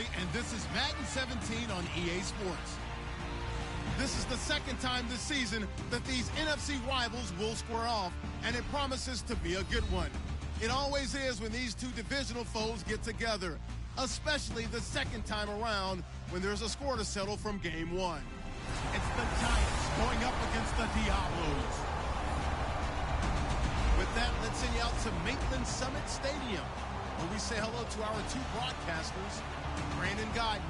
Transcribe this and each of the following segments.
Roy, and this is Madden 17 on EA Sports. This is the second time this season that these NFC rivals will square off, and it promises to be a good one. It always is when these two divisional foes get together, especially the second time around when there's a score to settle from game one. It's the Giants going up against the Diablos. With that, let's send you out to Maitland Summit Stadium, where we say hello to our two broadcasters, Brandon Godden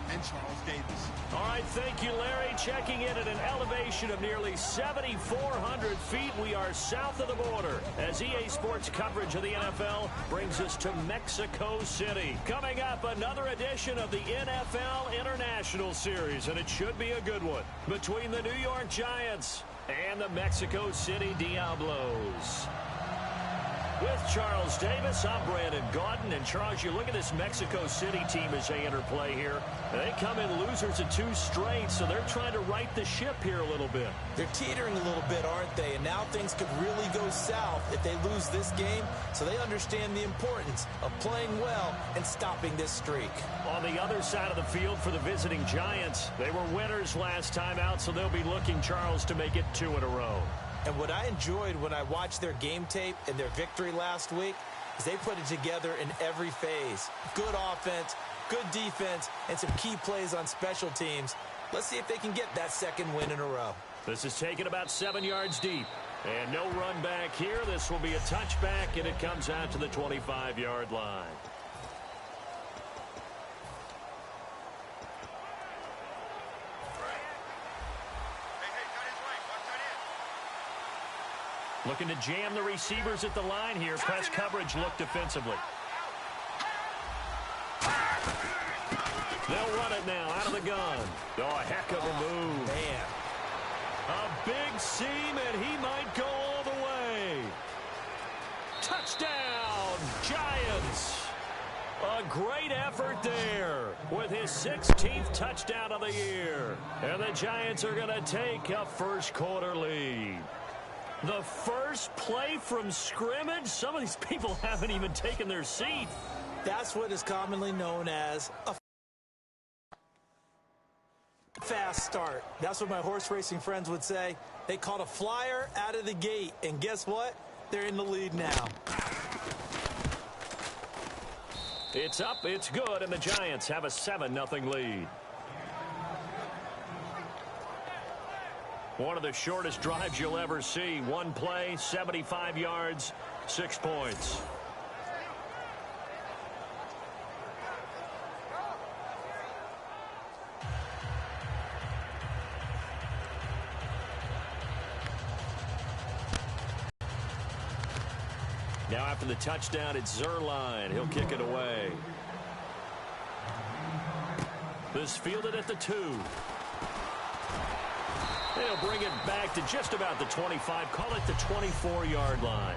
and Charles Davis. All right, thank you, Larry. Checking in at an elevation of nearly 7,400 feet. We are south of the border as EA Sports coverage of the NFL brings us to Mexico City. Coming up, another edition of the NFL International Series, and it should be a good one, between the New York Giants and the Mexico City Diablos. With Charles Davis, I'm Brandon Gaudin. And Charles, you look at this Mexico City team as they enter play here. They come in losers of 2 straight, so they're trying to right the ship here a little bit. They're teetering a little bit, aren't they? And now things could really go south if they lose this game. So they understand the importance of playing well and stopping this streak. On the other side of the field for the visiting Giants, they were winners last time out, so they'll be looking, Charles, to make it 2 in a row. And what I enjoyed when I watched their game tape and their victory last week is they put it together in every phase. Good offense, good defense, and some key plays on special teams. Let's see if they can get that second win in a row. This is taken about 7 yards deep. And no run back here. This will be a touchback, and it comes out to the 25-yard line. Looking to jam the receivers at the line here. Press coverage look defensively. They'll run it now out of the gun. Oh, a heck of a move. Man. A big seam, and he might go all the way. Touchdown, Giants. A great effort there with his 16th touchdown of the year. And the Giants are going to take a first-quarter lead. The first play from scrimmage? Some of these people haven't even taken their seat. That's what is commonly known as a fast start. That's what my horse racing friends would say. They caught a flyer out of the gate, and guess what? They're in the lead now. It's up, it's good, and the Giants have a 7-0 lead. One of the shortest drives you'll ever see. One play, 75 yards, 6 points. Now after the touchdown, it's Zuerlein. He'll kick it away. This fielded at the 2. They'll bring it back to just about the 25. Call it the 24-yard line.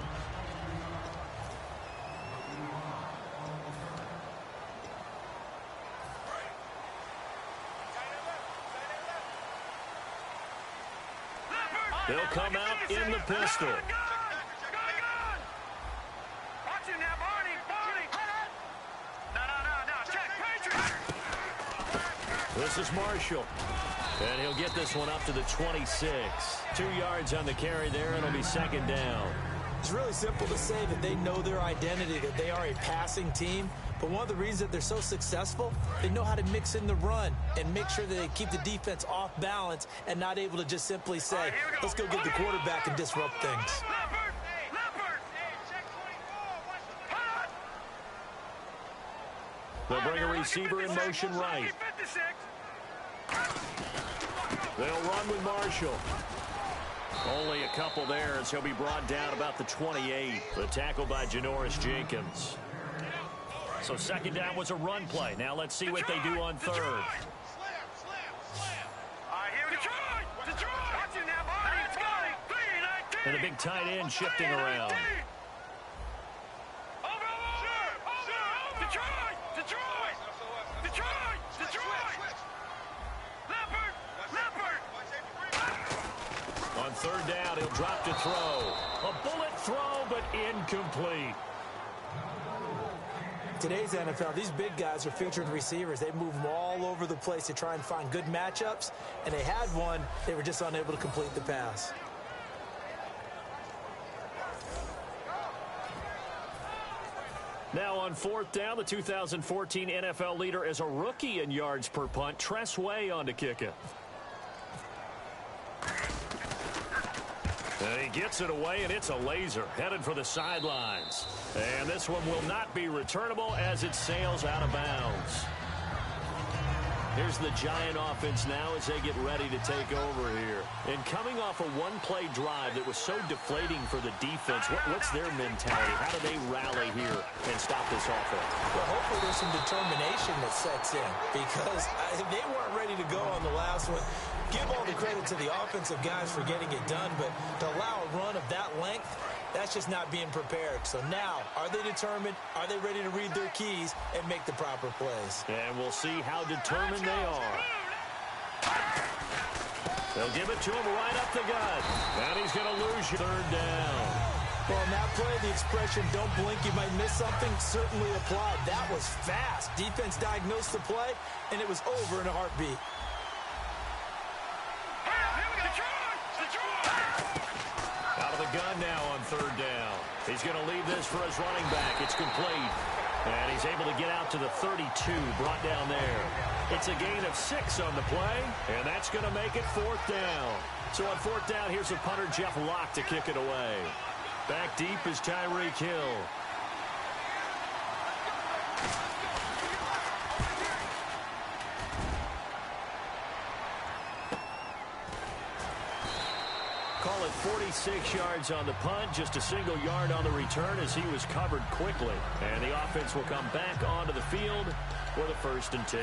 They'll come out in the pistol. This is Marshall. And he'll get this one up to the 26. 2 yards on the carry there, and it'll be second down. It's really simple to say that they know their identity, that they are a passing team. But one of the reasons that they're so successful, they know how to mix in the run and make sure that they keep the defense off balance and not able to just simply say, let's go get the quarterback and disrupt things. They'll bring a receiver in motion right. They'll run with Marshall. Only a couple there as he'll be brought down about the 28. The tackle by Janoris Jenkins. So second down was a run play. Now let's see what they do on third. And the big tight end shifting around. On third down, he'll drop to throw. A bullet throw, but incomplete. today's NFL, these big guys are featured receivers. They move them all over the place to try and find good matchups, and they had one. They were just unable to complete the pass. Now on 4th down, the 2014 NFL leader is a rookie in yards per punt. Tress Way on to kick it. And he gets it away, and it's a laser headed for the sidelines. And this one will not be returnable as it sails out of bounds. Here's the Giant offense now as they get ready to take over here. And coming off a one-play drive that was so deflating for the defense, what's their mentality? How do they rally here and stop this offense? Well, hopefully there's some determination that sets in because they weren't ready to go on the last one. Give all the credit to the offensive guys for getting it done, but to allow a run of that length, that's just not being prepared. So now, are they determined? Are they ready to read their keys and make the proper plays? And we'll see how determined they are. They'll give it to him right up the gut. And he's going to lose you. 3rd down. Well, in that play, the expression, don't blink, you might miss something, certainly applied. That was fast. Defense diagnosed the play, and it was over in a heartbeat. Out of the gun now on 3rd down. He's going to leave this for his running back. It's complete. And he's able to get out to the 32, brought down there. It's a gain of 6 on the play, and that's going to make it 4th down. So on 4th down, here's the punter, Jeff Locke, to kick it away. Back deep is Tyreek Hill. Call it 46 yards on the punt, just a single yard on the return as he was covered quickly. And the offense will come back onto the field for the 1st and 10.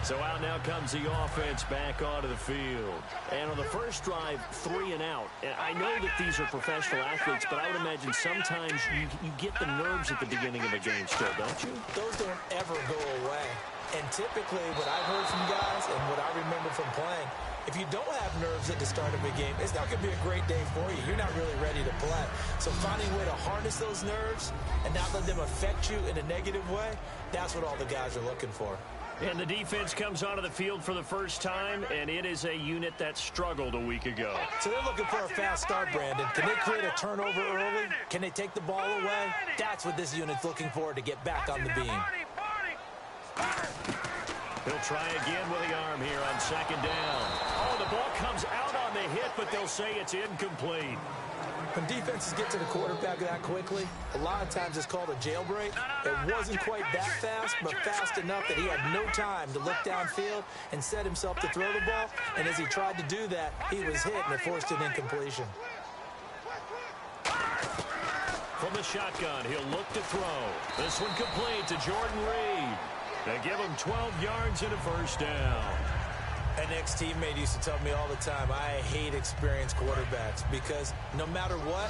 So out now comes the offense back onto the field. And on the first drive, 3 and out. And I know that these are professional athletes, but I would imagine sometimes you get the nerves at the beginning of a game still, don't you? Those don't ever go away. And typically what I've heard from guys and what I remember from playing, if you don't have nerves at the start of a game, it's not going to be a great day for you. You're not really ready to play. So finding a way to harness those nerves and not let them affect you in a negative way, that's what all the guys are looking for. And the defense comes onto the field for the first time, and it is a unit that struggled a week ago. So they're looking for a fast start, Brandon. Can they create a turnover early? Can they take the ball away? That's what this unit's looking for to get back on the beam. He'll try again with the arm here on 2nd down. Oh, the ball comes out on the hit, but they'll say it's incomplete. When defenses get to the quarterback that quickly, a lot of times it's called a jailbreak. It wasn't quite that fast, but fast enough that he had no time to look downfield and set himself to throw the ball. And as he tried to do that, he was hit and it forced an incompletion. From the shotgun, he'll look to throw. This one complete to Jordan Reed. They give him 12 yards and a 1st down. An ex-teammate used to tell me all the time, I hate experienced quarterbacks because no matter what,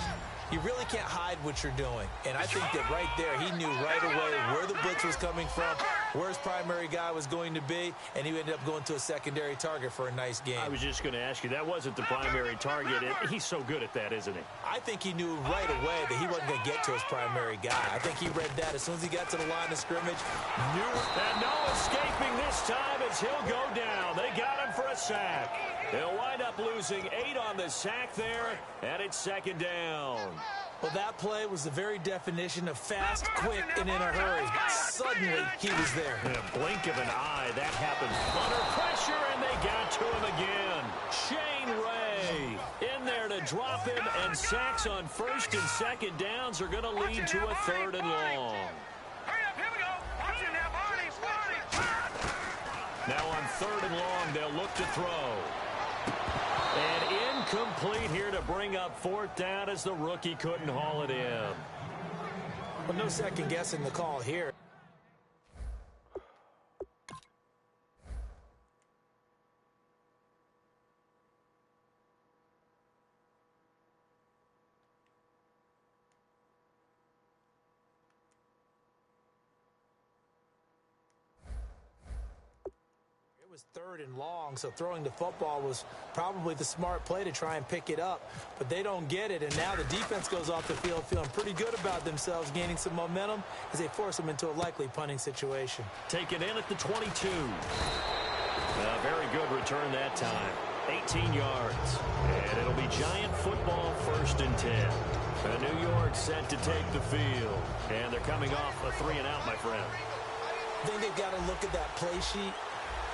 you really can't hide what you're doing. And I think that right there, he knew right away where the blitz was coming from, where his primary guy was going to be, and he ended up going to a secondary target for a nice game. I was just going to ask you, that wasn't the primary target. He's so good at that, isn't he? I think he knew right away that he wasn't going to get to his primary guy. I think he read that as soon as he got to the line of scrimmage. And no escaping this time as he'll go down. They got him for a sack. They'll wind up losing 8 on the sack there, and it's 2nd down. Well, that play was the very definition of fast, quick, and in a hurry. Suddenly, he was there. In a blink of an eye, that happened. Under pressure, and they got to him again. Shane Ray in there to drop him, and sacks on 1st and 2nd downs are going to lead to a 3rd and long. Now on 3rd and long, they'll look to throw. And incomplete here to bring up 4th down as the rookie couldn't haul it in. Well, no second guessing the call here. was 3rd and long, so throwing the football was probably the smart play to try and pick it up. But they don't get it, and now the defense goes off the field feeling pretty good about themselves, gaining some momentum as they force them into a likely punting situation. Take it in at the 22. A very good return that time. 18 yards. And it'll be Giant football 1st and 10. New York set to take the field. And they're coming off a 3-and-out, my friend. I think they've got to look at that play sheet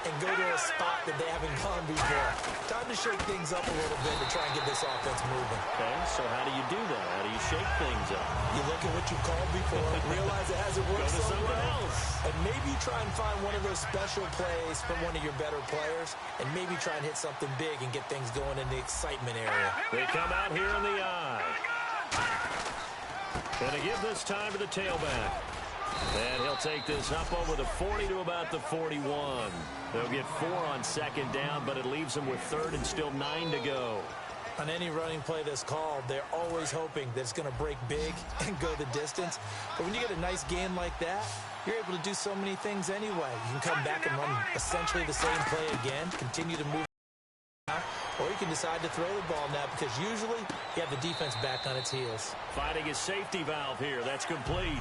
and go to a spot that they haven't gone before. Time to shake things up a little bit to try and get this offense moving. Okay, so how do you do that? How do you shake things up? You look at what you called before, realize it hasn't worked Go to so something well, else. and maybe try and find one of those special plays from one of your better players, and maybe try and hit something big and get things going in the excitement area. They come out here in the eye. Gonna give this time to the tailback. And he'll take this up over the 40 to about the 41. They'll get 4 on 2nd down, but it leaves them with 3rd and still 9 to go. On any running play that's called, they're always hoping that it's going to break big and go the distance. But when you get a nice game like that, you're able to do so many things anyway. You can come back and run essentially the same play again, continue to move, or you can decide to throw the ball now because usually you have the defense back on its heels. Finding his safety valve here. That's complete.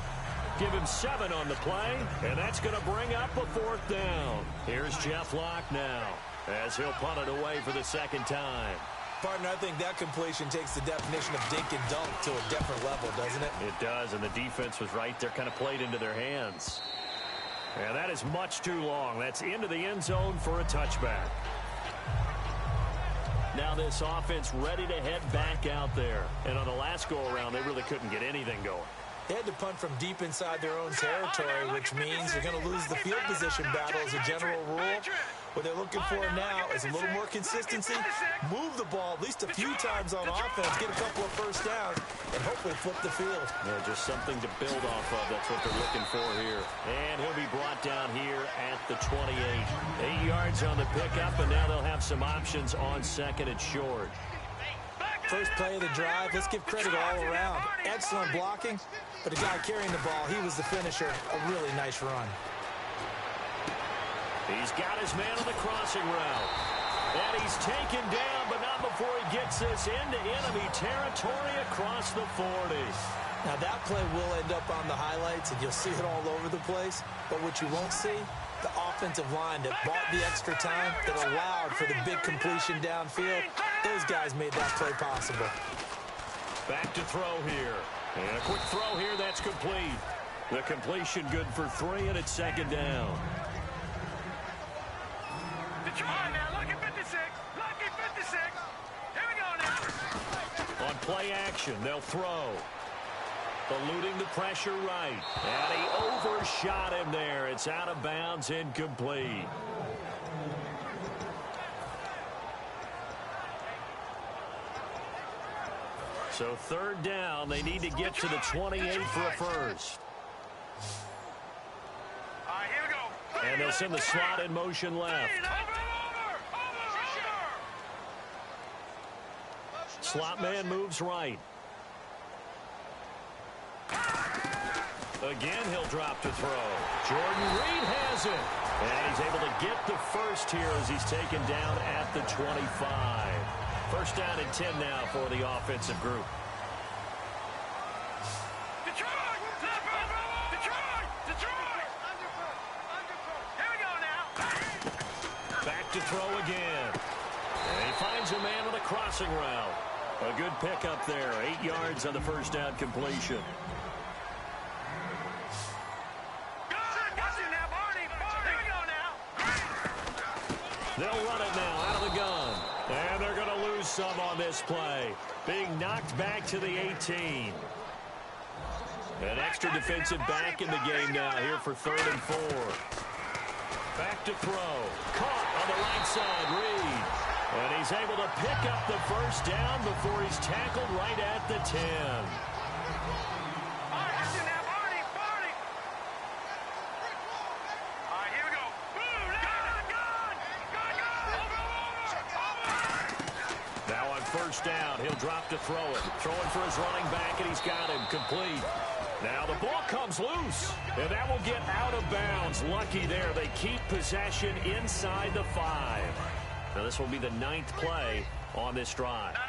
Give him 7 on the play, and that's going to bring up a 4th down. Here's Jeff Locke now as he'll punt it away for the 2nd time. Partner, I think that completion takes the definition of dink and dunk to a different level, doesn't it? It does, and the defense was right there, kind of played into their hands. And that is much too long. That's into the end zone for a touchback. Now this offense ready to head back out there. And on the last go-around, they really couldn't get anything going. They had to punt from deep inside their own territory, which means they're going to lose the field position battle as a general rule. What they're looking for now is a little more consistency, move the ball at least a few times on offense, get a couple of 1st downs, and hopefully flip the field. Yeah, just something to build off of. That's what they're looking for here. And he'll be brought down here at the 28. 8 yards on the pickup, and now they'll have some options on 2nd and short. First play of the drive, let's give credit all around. Excellent blocking, but the guy carrying the ball, he was the finisher. A really nice run. He's got his man on the crossing route. And he's taken down, but not before he gets this into enemy territory across the 40. Now that play will end up on the highlights, and you'll see it all over the place. But what you won't see, the offensive line that bought the extra time, that allowed for the big completion downfield. Those guys made that play possible. Back to throw here. And a quick throw here, that's complete. The completion good for 3, and it's 2nd down. Detroit now, lucky 56, lucky 56. Here we go now. On play action, they'll throw. Eluding the pressure right. And he overshot him there. It's out of bounds, incomplete. So 3rd down, they need to get to the 28 for a 1st. All right, here we go. And they'll send the slot in motion left. Slot man moves right. Again, he'll drop to throw. Jordan Reed has it. And he's able to get the 1st here as he's taken down at the 25. 1st down and 10 now for the offensive group. Detroit! Detroit! Here we go now. Back to throw again. And he finds a man on a crossing route. A good pickup there. 8 yards on the 1st down completion. They'll run it now out of the gun. And they're going to lose some on this play. Being knocked back to the 18. An extra defensive back in the game now here for 3rd and 4. Back to throw. Caught on the right side, Reed. And he's able to pick up the 1st down before he's tackled right at the 10. Now on 1st down, he'll drop to throw it. Throwing for his running back, and he's got him complete. Now the ball comes loose, and that will get out of bounds. Lucky there. They keep possession inside the 5. Now this will be the 9th play on this drive. No.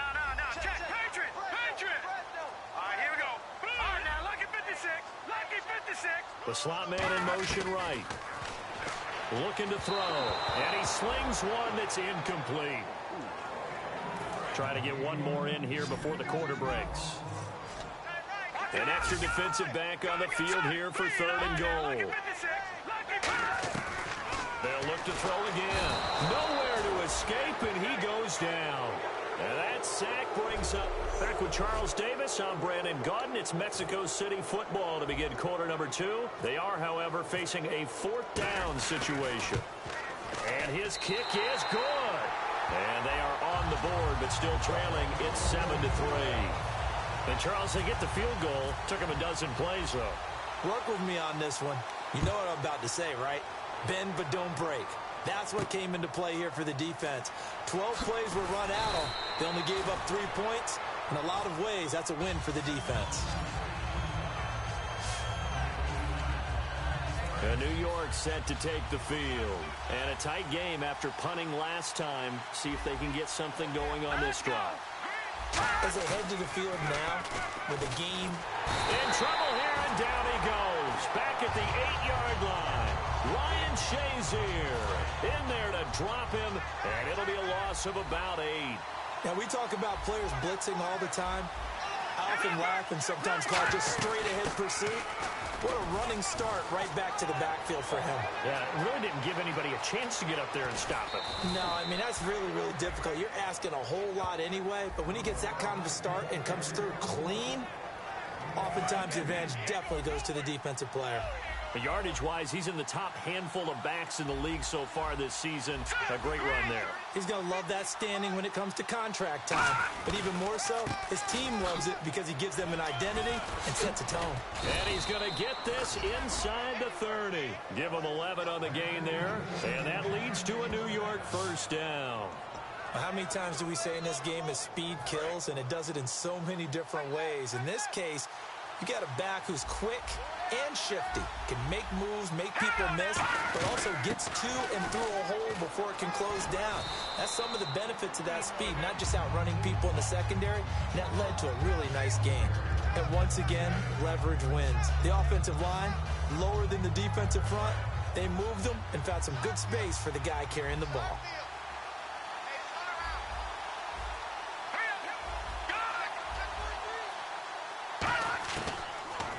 Check. Patriot. All right, here we go. All right, now, lucky 56. Lucky 56. The slot man in motion right. Looking to throw, and he slings one that's incomplete. Try to get one more in here before the quarter breaks. An extra defensive back on the field here for 3rd and goal. They'll look to throw again. Nowhere to escape, and he goes down. And that sack brings up, back with Charles Davis, I'm Brandon Gaudin. It's Mexico City football to begin quarter number 2. They are, however, facing a 4th down situation. And his kick is good. And they are on the board, but still trailing. It's 7-3. And Charles, they get the field goal. Took him a dozen plays, though. Work with me on this one. You know what I'm about to say, right? Bend but don't break. That's what came into play here for the defense. 12 plays were run out on. They only gave up 3 points. In a lot of ways, that's a win for the defense. And New York set to take the field. And a tight game after punting last time. See if they can get something going on this drive. As they head to the field now with a game. In trouble here, and down he goes. Back at the 8-yard line. Ryan Shazier in there to drop him, and it'll be a loss of about 8. Now, we talk about players blitzing all the time. I often laugh and sometimes call it just straight-ahead pursuit. What a running start right back to the backfield for him. Yeah, it really didn't give anybody a chance to get up there and stop him. No, I mean, that's really, really difficult. You're asking a whole lot anyway, but when he gets that kind of a start and comes through clean, oftentimes the advantage definitely goes to the defensive player. Yardage-wise, he's in the top handful of backs in the league so far this season. A great run there. He's going to love that standing when it comes to contract time. But even more so, his team loves it because he gives them an identity and sets a tone. And he's going to get this inside the 30. Give him 11 on the gain there. And that leads to a New York 1st down. How many times do we say in this game is speed kills, and it does it in so many different ways. In this case, you got a back who's quick and shifty, can make moves, make people miss, but also gets to and through a hole before it can close down. That's some of the benefits of that speed, not just outrunning people in the secondary, and that led to a really nice game. And once again, leverage wins. The offensive line, lower than the defensive front, they moved them and found some good space for the guy carrying the ball.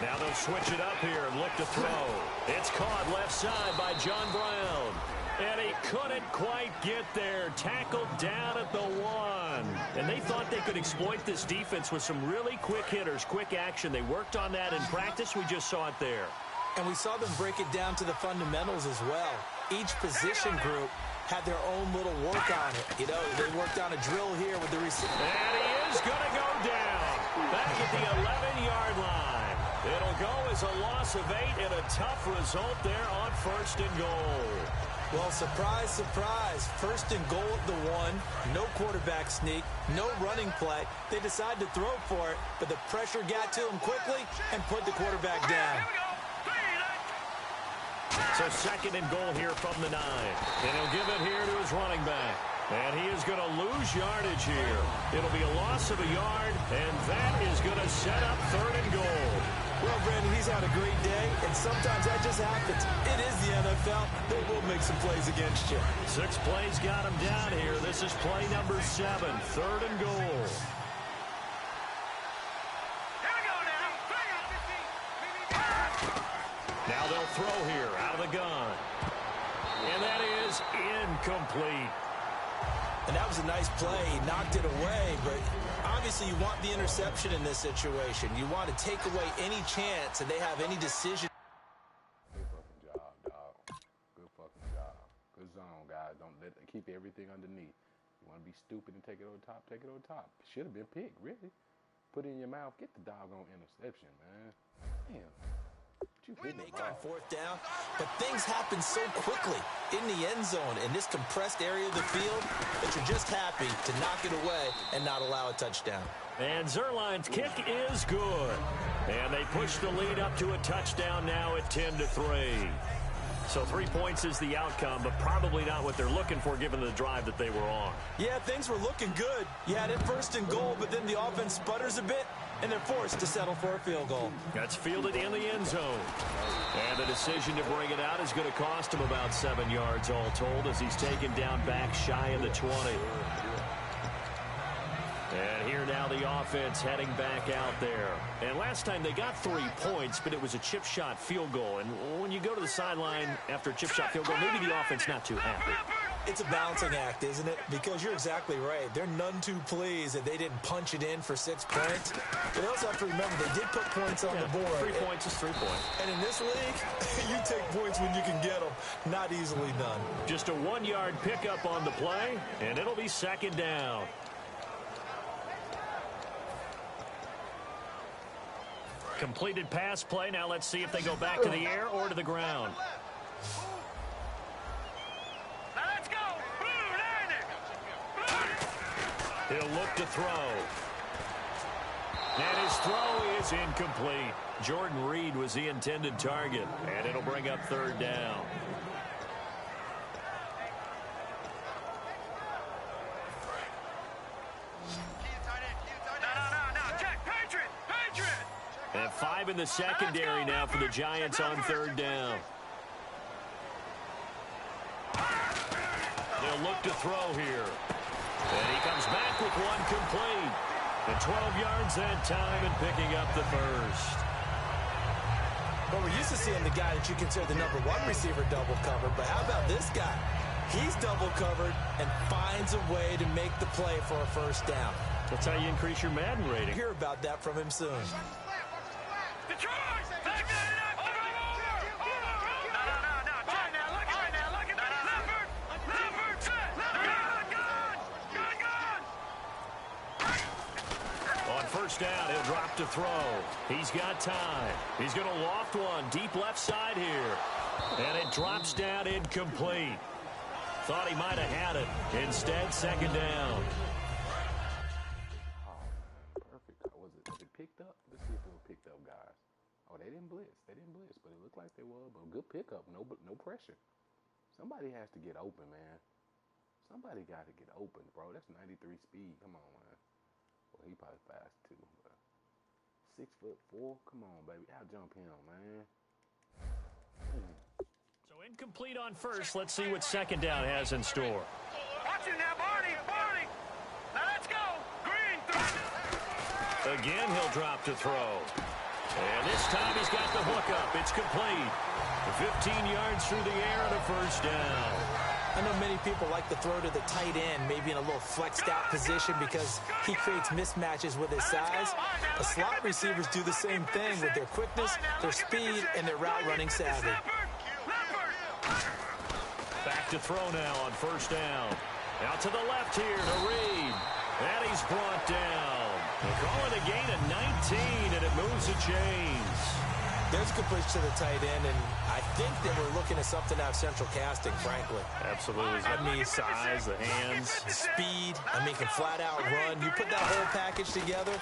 Now they'll switch it up here and look to throw. It's caught left side by John Brown. And he couldn't quite get there. Tackled down at the 1. And they thought they could exploit this defense with some really quick hitters, quick action. They worked on that in practice. We just saw it there. And we saw them break it down to the fundamentals as well. Each position group had their own little work on it. You know, they worked on a drill here with the receiver. And he is going to go down. Back at the 11-yard line. It'll go as a loss of 8 and a tough result there on 1st and goal. Well, surprise, surprise. 1st and goal at the 1. No quarterback sneak. No running play. They decided to throw for it, but the pressure got to him quickly and put the quarterback down. So 2nd and goal here from the 9. And he'll give it here to his running back. And he is going to lose yardage here. It'll be a loss of a yard, and that is going to set up 3rd and goal. Well, Brandon, he's had a great day, and sometimes that just happens. It is the NFL. They will make some plays against you. 6 plays got him down here. This is play number 7, 3rd and goal. Here we go now. Now they'll throw here out of the gun. And that is incomplete. And that was a nice play. He knocked it away, but obviously you want the interception in this situation. You want to take away any chance that they have any decision. Good fucking job, dog. Good fucking job. Good zone, guys. Don't keep everything underneath. You want to be stupid and take it over top, take it over top. Should have been picked, really. Put it in your mouth. Get the doggone interception, man. Damn. What you They hitting the make ball? on fourth down, but things happen so quickly in the end zone in this compressed area of the field that you're just happy to knock it away and not allow a touchdown. And Zuerlein's kick is good. And they push the lead up to a touchdown now at 10-3. So 3 points is the outcome, but probably not what they're looking for given the drive that they were on. Yeah, things were looking good. You had it 1st and goal, but then the offense sputters a bit, and they're forced to settle for a field goal. That's fielded in the end zone. And the decision to bring it out is going to cost him about 7 yards all told as he's taken down back shy of the 20. And here now the offense heading back out there. And last time they got 3 points, but it was a chip shot field goal. And when you go to the sideline after a chip shot field goal, maybe the offense not too happy. It's a balancing act, isn't it? Because you're exactly right. They're none too pleased that they didn't punch it in for 6 points. But they also have to remember they did put points on the board. 3 points is 3 points. And in this league, you take points when you can get them. Not easily done. Just a 1-yard pickup on the play, and it'll be 2nd down. Completed pass play. Now let's see if they go back to the air or to the ground. Now let's go. He'll look to throw. And his throw is incomplete. Jordan Reed was the intended target, and it'll bring up 3rd down. And 5 in the secondary now for the Giants on 3rd down. They'll look to throw here. And he comes back with one complete. And 12 yards that time and picking up the 1st. Well, we're used to seeing the guy that you consider the #1 receiver double covered, but how about this guy? He's double covered and finds a way to make the play for a 1st down. That's how you increase your Madden rating. Hear about that from him soon. On 1st down, he'll drop to throw. He's got time. He's going to loft one deep left side here. And it drops down incomplete. Thought he might have had it. Instead, 2nd down. Perfect. Was it picked up? Let's see if it was picked up, guys. Oh, they didn't blitz. They didn't blitz, but it looked like they were. But good pickup. No pressure. Somebody has to get open, man. Somebody got to get open, bro. That's 93 speed. Come on, man. Well, he probably fast too. But 6'4". Come on, baby. I'll jump him, man. So incomplete on 1st. Let's see what 2nd down has in store. Watch it now, Barney. Now let's go. Green. Again, he'll drop to throw. And this time he's got the hook up. It's complete. 15 yards through the air and a 1st down. I know many people like to throw to the tight end, maybe in a little flexed out position because he creates mismatches with his size. The slot receivers do the same thing with their quickness, their speed, and their route running savvy. Back to throw now on 1st down. Out to the left here to Reed. And he's brought down. They call it a gain of 19, and it moves the chains. There's a good push to the tight end, and I think that we're looking at something out of central casting, frankly. Absolutely. I mean, size, the hands. Speed. I mean, can flat out run. You put that whole package together,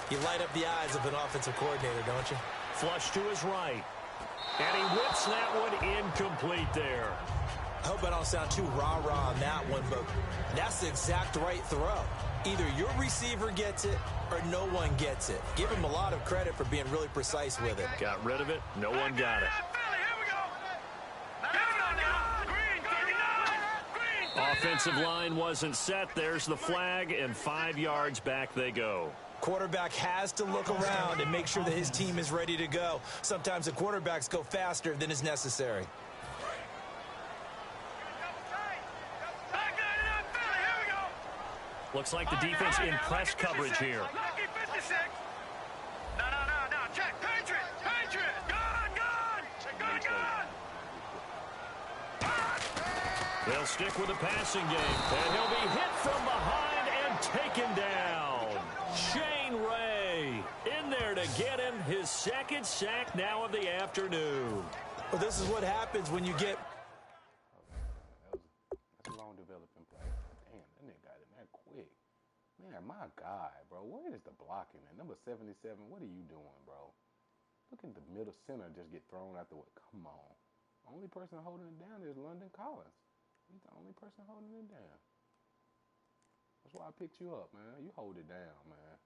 you light up the eyes of an offensive coordinator, don't you? Flush to his right. And he whips that one incomplete there. I hope I don't sound too rah-rah on that one, but that's the exact right throw. Either your receiver gets it or no one gets it. Give him a lot of credit for being really precise with it. Got rid of it. No one got it. Offensive line wasn't set. There's the flag, and 5 yards back they go. Quarterback has to look around and make sure that his team is ready to go. Sometimes the quarterbacks go faster than is necessary. Looks like the defense in press coverage here. Check. Patriot. Gone. They'll stick with the passing game, and he'll be hit from behind and taken down. Shane Ray in there to to get him. His second sack now of the afternoon. Well, this is what happens when you get... That's a long developing play. Damn, that nigga got it that quick. Man, my God, bro. Where is the blocking, man? Number 77, what are you doing, bro? Look at the middle center just get thrown out the way. Come on. Only person holding it down is London Collins. He's the only person holding it down. That's why I picked you up, man. You hold it down, man.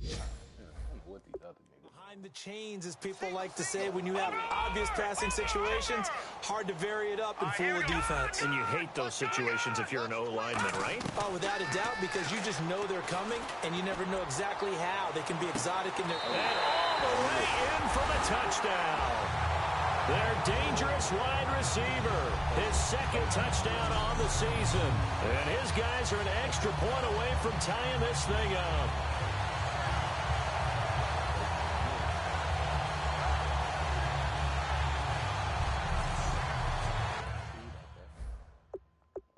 I don't know what these other niggas. Behind the chains, as people like to say, when you have obvious passing situations, hard to vary it up and fool the defense. And you hate those situations if you're an O-lineman, right? Oh, without a doubt, because you just know they're coming, and you never know exactly how. They can be exotic in their... And all the way in for the touchdown. Their dangerous wide receiver. His second touchdown on the season. And his guys are an extra point away from tying this thing up.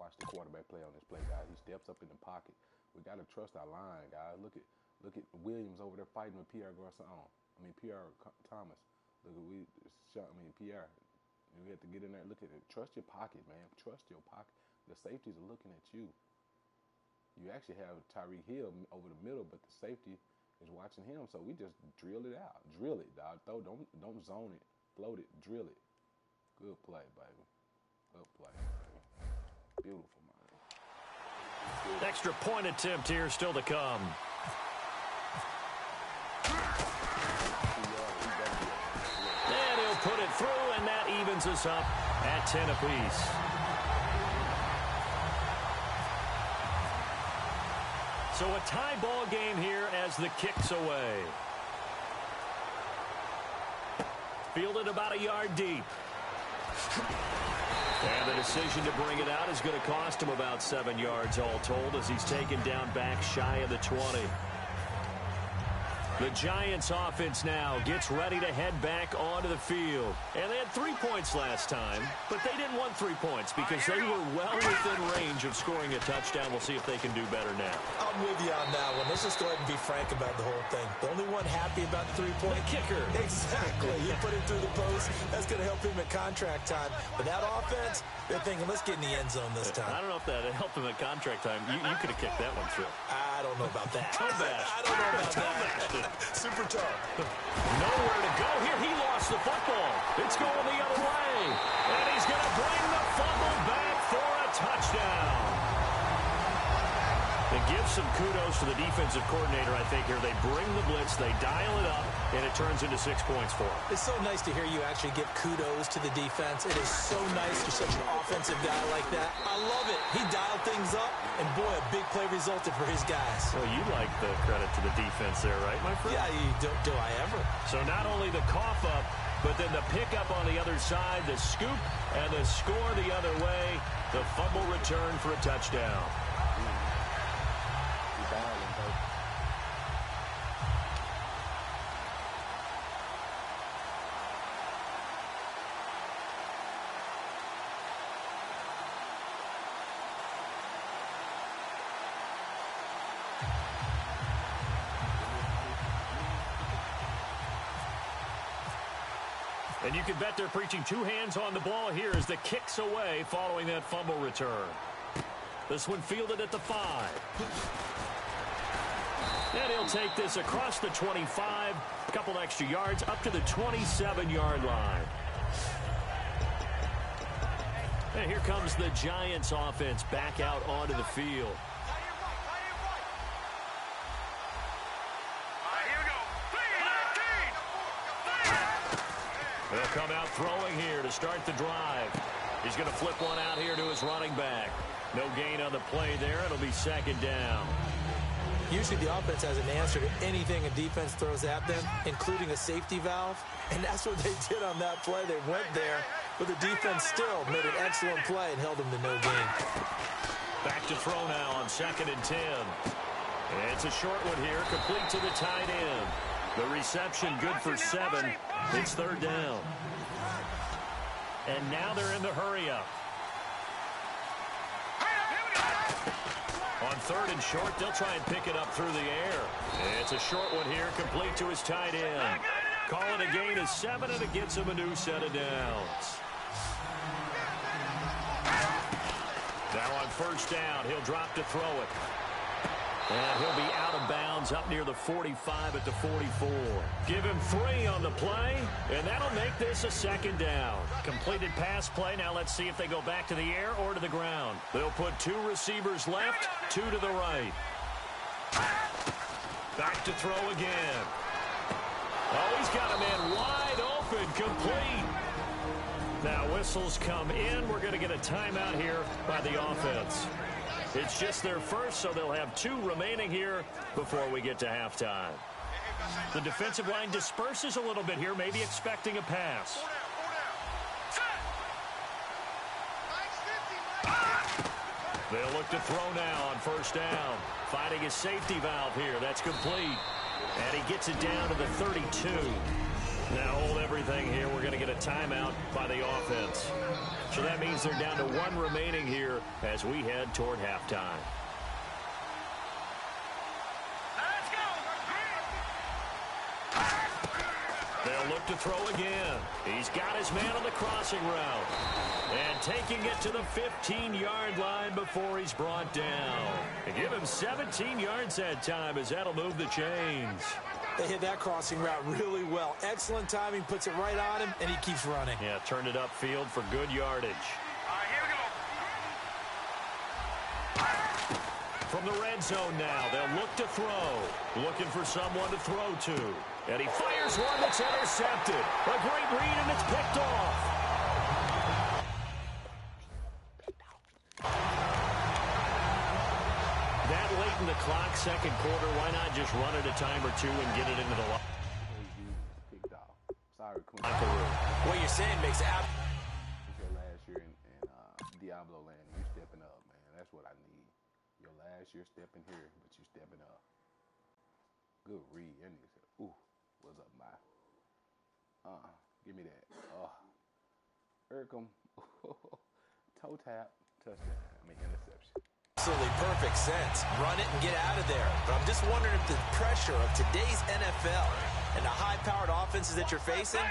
Watch the quarterback play on this play, guys. He steps up in the pocket. We got to trust our line, guys. Look at Williams over there fighting with Pierre Thomas. Look at Pierre. We have to get in there. Look at it. Trust your pocket, man. Trust your pocket. The safeties are looking at you. You actually have Tyreek Hill over the middle, but the safety is watching him. So we just drill it out. Drill it, dog. Don't zone it. Float it. Drill it. Good play, baby. Good play, baby. Beautiful, man. Extra point attempt here still to come. And he'll put it through, and that evens us up at 10 apiece. So a tie ball game here as the kick's away. Fielded about a yard deep. And the decision to bring it out is going to cost him about 7 yards all told as he's taken down back shy of the 20. The Giants offense now gets ready to head back onto the field. And they had 3 points last time, but they didn't want 3 points because they were well within range of scoring a touchdown. We'll see if they can do better now. I'm with you on that one. Let's just go ahead and be frank about the whole thing. The only one happy about the 3-point kicker. Exactly. He put it through the post. That's going to help him at contract time. But that offense, they're thinking, let's get in the end zone this time. I don't know if that helped him at contract time. You could have kicked that one through. I don't know about that. Toe bash. I don't know about that. Super tough. Nowhere to go here. He lost the football. It's going the other way. And he's going to bring the fumble back for a touchdown. They give some kudos to the defensive coordinator, I think, here. They bring the blitz, they dial it up, and it turns into 6 points for them. It's so nice to hear you actually give kudos to the defense. It is so nice you're such an offensive guy like that. I love it. He dialed things up, and boy, a big play resulted for his guys. Well, you like the credit to the defense there, right, my friend? Yeah, do I ever. So not only the cough up, but then the pickup on the other side, the scoop, and the score the other way. The fumble return for a touchdown. And you can bet they're preaching 2 hands on the ball here as the kick's away following that fumble return. This one fielded at the 5. And he'll take this across the 25, a couple extra yards up to the 27-yard line. And here comes the Giants offense back out onto the field. They'll come out throwing here to start the drive. He's going to flip one out here to his running back. No gain on the play there. It'll be second down. Usually the offense has an answer to anything a defense throws at them, including a safety valve. And that's what they did on that play. They went there, but the defense still made an excellent play and held them to no gain. Back to throw now on 2nd and 10. And it's a short one here, complete to the tight end. The reception good for 7. It's 3rd down. And now they're in the hurry up. On 3rd and short, they'll try and pick it up through the air. It's a short one here, complete to his tight end. Calling a gain of 7, and it gets him a new set of downs. Now on first down, he'll drop to throw it. And he'll be out of bounds up near the 45 at the 44. Give him 3 on the play, and that'll make this a second down. Completed pass play. Now let's see if they go back to the air or to the ground. They'll put 2 receivers left, 2 to the right. Back to throw again. Oh, he's got a man wide open, complete. Now whistles come in. We're going to get a timeout here by the offense. It's just their first, so they'll have 2 remaining here before we get to halftime. The defensive line disperses a little bit here, maybe expecting a pass. They'll look to throw now on first down. Finding his safety valve here. That's complete. And he gets it down to the 32. Now hold everything here. We're going to get a timeout by the offense. So that means they're down to 1 remaining here as we head toward halftime. They'll look to throw again. He's got his man on the crossing route. And taking it to the 15-yard line before he's brought down. And give him 17 yards that time as that'll move the chains. They hit that crossing route really well. Excellent timing, puts it right on him, and he keeps running. Yeah, turned it upfield for good yardage. Here we go. From the red zone now, they'll look to throw. Looking for someone to throw to. And he fires one that's intercepted. A great read, and it's picked off. That late in the clock, second quarter, why not just run it a time or 2 and get it into the locker room? What you're saying makes it out. Your last year in Diablo land, you stepping up, man. That's what I need. Your last year stepping here, but you stepping up. Good read. That nigga said, ooh, what's up, my? Give me that. Ercom, toe tap, touchdown. Interception. Absolutely perfect sense. Run it and get out of there. But I'm just wondering if the pressure of today's NFL and the high-powered offenses that you're facing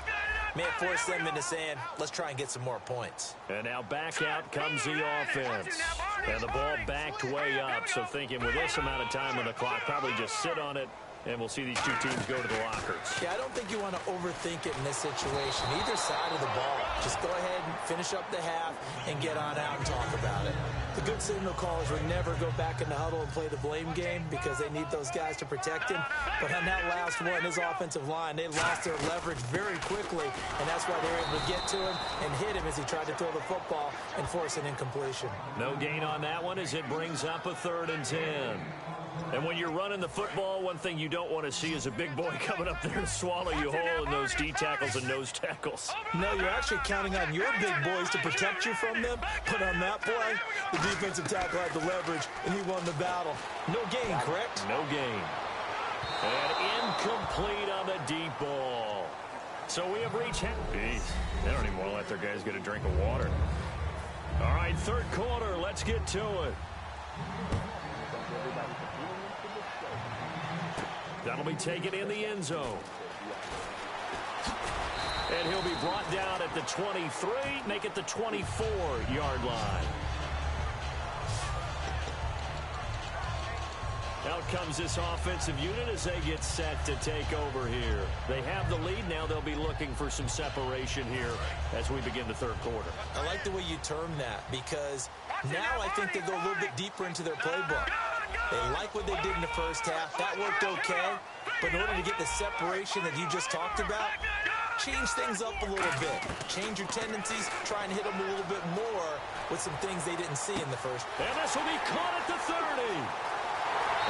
may have forced them into saying, let's try and get some more points. And now back out comes the offense. And the ball backed way up. So thinking with this amount of time on the clock, probably just sit on it. And we'll see these 2 teams go to the lockers. Yeah, I don't think you want to overthink it in this situation. Either side of the ball. Just go ahead and finish up the half and get on out and talk about it. The good signal callers would never go back in the huddle and play the blame game because they need those guys to protect him. But on that last one, his offensive line, they lost their leverage very quickly, and that's why they were able to get to him and hit him as he tried to throw the football and force an incompletion. No gain on that one as it brings up a 3rd and 10. And when you're running the football, one thing you don't want to see is a big boy coming up there to swallow you whole in those D tackles and nose tackles. No, you're actually counting on your big boys to protect you from them. But on that play, the defensive tackle had the leverage, and he won the battle. No gain, correct? No gain. And incomplete on the deep ball. So we have reached... Jeez, they don't even want to let their guys get a drink of water. All right, 3rd quarter, let's get to it. That'll be taken in the end zone. And he'll be brought down at the 23, make it the 24-yard line. Out comes this offensive unit as they get set to take over here. They have the lead. Now they'll be looking for some separation here as we begin the 3rd quarter. I like the way you term that because now I think they go a little bit deeper into their playbook. They like what they did in the first half. That worked okay. But in order to get the separation that you just talked about, change things up a little bit. Change your tendencies. Try and hit them a little bit more with some things they didn't see in the first. And this will be caught at the 30.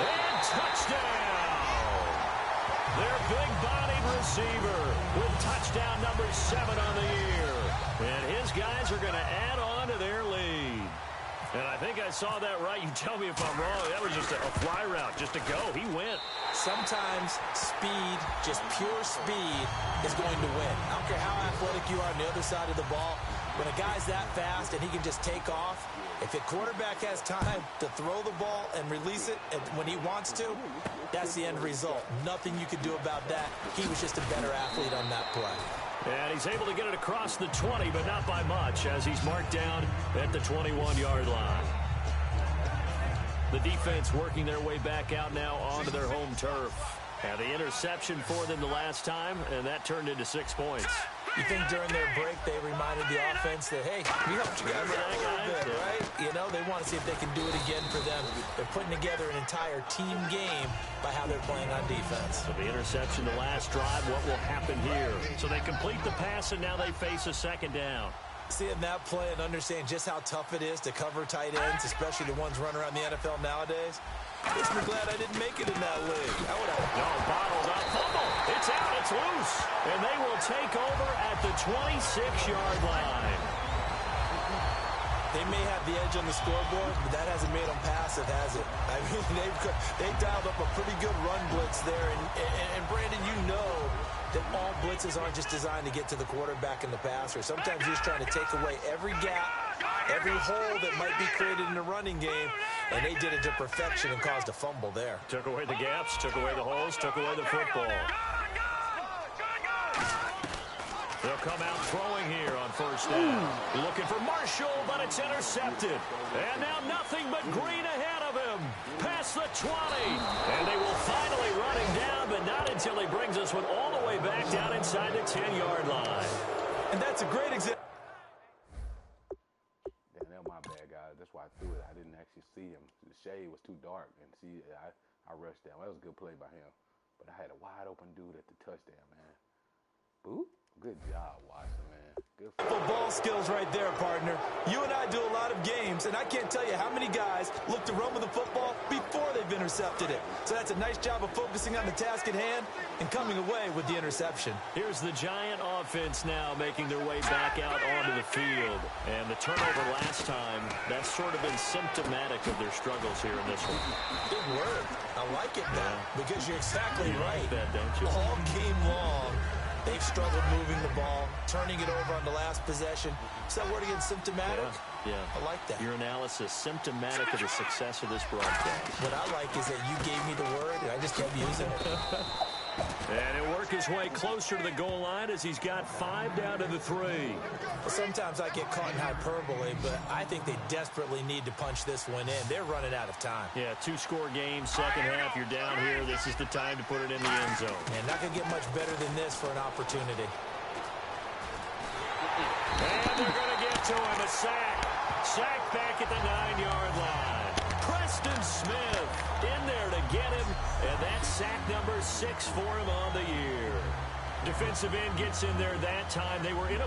And touchdown. Their big-bodied receiver with touchdown number 7 on the year. And his guys are going to add on to their lead. And I think I saw that right. You tell me if I'm wrong. That was just a fly route, just to go. He went. Sometimes speed, just pure speed, is going to win. I don't care how athletic you are on the other side of the ball. When a guy's that fast and he can just take off, if the quarterback has time to throw the ball and release it when he wants to, that's the end result. Nothing you can do about that. He was just a better athlete on that play. And he's able to get it across the 20, but not by much, as he's marked down at the 21-yard line. The defense working their way back out now onto their home turf. Now the interception for them the last time, and that turned into 6 points. You think during their break they reminded the offense that, hey, we helped you guys out a little bit, right? You know, they want to see if they can do it again for them. They're putting together an entire team game by how they're playing on defense. So the interception the last drive, what will happen here? So they complete the pass, and now they face a second down. Seeing that play and understanding just how tough it is to cover tight ends, especially the ones running around the NFL nowadays, makes me glad I didn't make it in that league. I would have. No, bottled up. Fumble. It's out. It's loose. And they will take over at the 26-yard line. They may have the edge on the scoreboard, but that hasn't made them passive, has it? I mean, they dialed up a pretty good run blitz there. And Brandon, you know that all blitzes aren't just designed to get to the quarterback and the passer. Sometimes you're just trying to take away every gap, every hole that might be created in the running game, and they did it to perfection and caused a fumble there. Took away the gaps, took away the holes, took away the football. They'll come out throwing here on first down. Looking for Marshall, but it's intercepted. And now nothing but green ahead of him. Past the 20. And they will finally run him down, but not until he brings us one all the way back down inside the 10-yard line. And that's a great example. Damn, that was my bad, guys. That's why I threw it. I didn't actually see him. The shade was too dark. And see, I rushed down. That was a good play by him. But I had a wide open dude at the touchdown, man. Boop. Good job, Watson, man. Good Football skills right there, partner. You and I do a lot of games, and I can't tell you how many guys look to run with the football before they've intercepted it. So that's a nice job of focusing on the task at hand and coming away with the interception. Here's the Giant offense now making their way back out onto the field. And the turnover last time, that's sort of been symptomatic of their struggles here in this one. Good word. I like it now because you're exactly right. Like that, don't you? All game long, they've struggled moving the ball, turning it over on the last possession. Is that word again, symptomatic? Yeah. I like that. Your analysis, symptomatic of the success of this broadcast. What I like is that you gave me the word, and I just kept using it. And he'll work his way closer to the goal line as he's got 5 down to the 3. Well, sometimes I get caught in hyperbole, but I think they desperately need to punch this one in. They're running out of time. Yeah, 2-score game, second half, you're down here. This is the time to put it in the end zone. And not going to get much better than this for an opportunity. And they're going to get to him, a sack. Sack back at the 9-yard line. Preston Smith in there to get him, and that's sack number 6 for him on the year. Defensive end gets in there that time. They were in a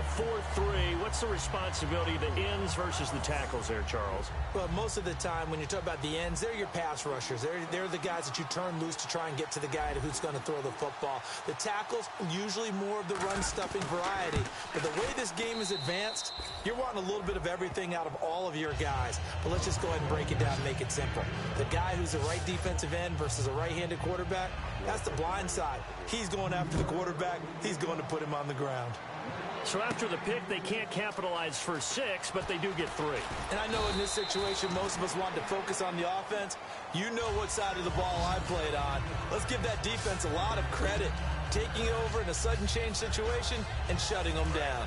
4-3. What's the responsibility of the ends versus the tackles there, Charles? Well, most of the time when you talk about the ends, they're your pass rushers. They're the guys that you turn loose to try and get to the guy who's going to throw the football. The tackles, usually more of the run-stuffing variety. But the way this game is advanced, you're wanting a little bit of everything out of all of your guys. But let's just go ahead and break it down and make it simple. The guy who's the right defensive end versus a right-handed quarterback, that's the blind side. He's going after the quarterback. He's going to put him on the ground. So after the pick, they can't capitalize for 6, but they do get 3. And I know in this situation, most of us want to focus on the offense. You know what side of the ball I played on. Let's give that defense a lot of credit. Taking over in a sudden change situation and shutting them down.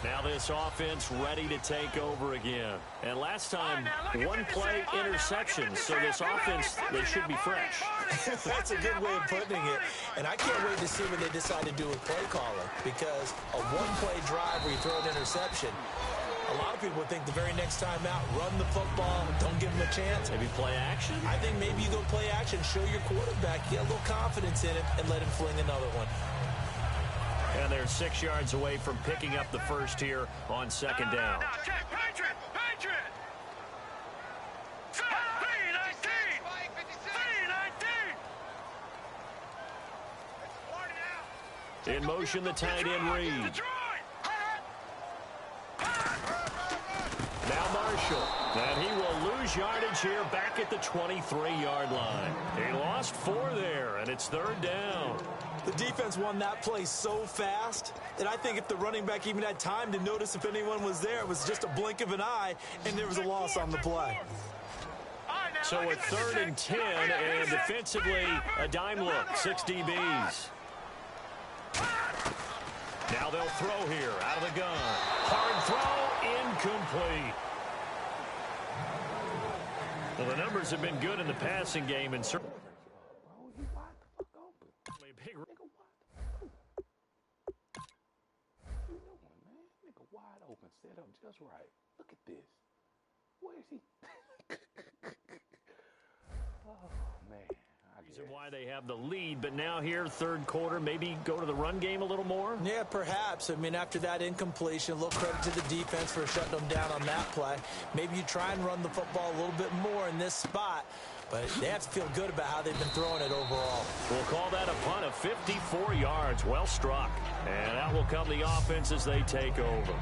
Now this offense ready to take over again. And last time, one play interception. So this offense, they should be fresh. That's a good way of putting it. And I can't wait to see what they decide to do with play calling. Because a one-play drive where you throw an interception, a lot of people would think the very next time out, run the football, don't give them a chance. Maybe play action? I think maybe you go play action, show your quarterback, get a little confidence in him, and let him fling another one. And they're 6 yards away from picking up the first here on second down. Now, check, Patriot! Patriot! P19! P19! In motion, the tight end Reed. Now Marshall. And he will lose gains yardage here back at the 23-yard line. He lost 4 there, and it's 3rd down. The defense won that play so fast that I think if the running back even had time to notice if anyone was there, it was just a blink of an eye, and there was a loss on the play. So a 3rd and 10, and defensively, a dime look, 6 DBs. Now they'll throw here, out of the gun. Hard throw, incomplete. Well, the numbers have been good in the passing game, and certainly a big. Nigga wide open, set up just right. Look at this. Where is he? Oh man. Reason why they have the lead, but now here, 3rd quarter, maybe go to the run game a little more? Yeah, perhaps. I mean, after that incompletion, a little credit to the defense for shutting them down on that play. Maybe you try and run the football a little bit more in this spot, but they have to feel good about how they've been throwing it overall. We'll call that a punt of 54 yards. Well struck. And that will come the offense as they take over.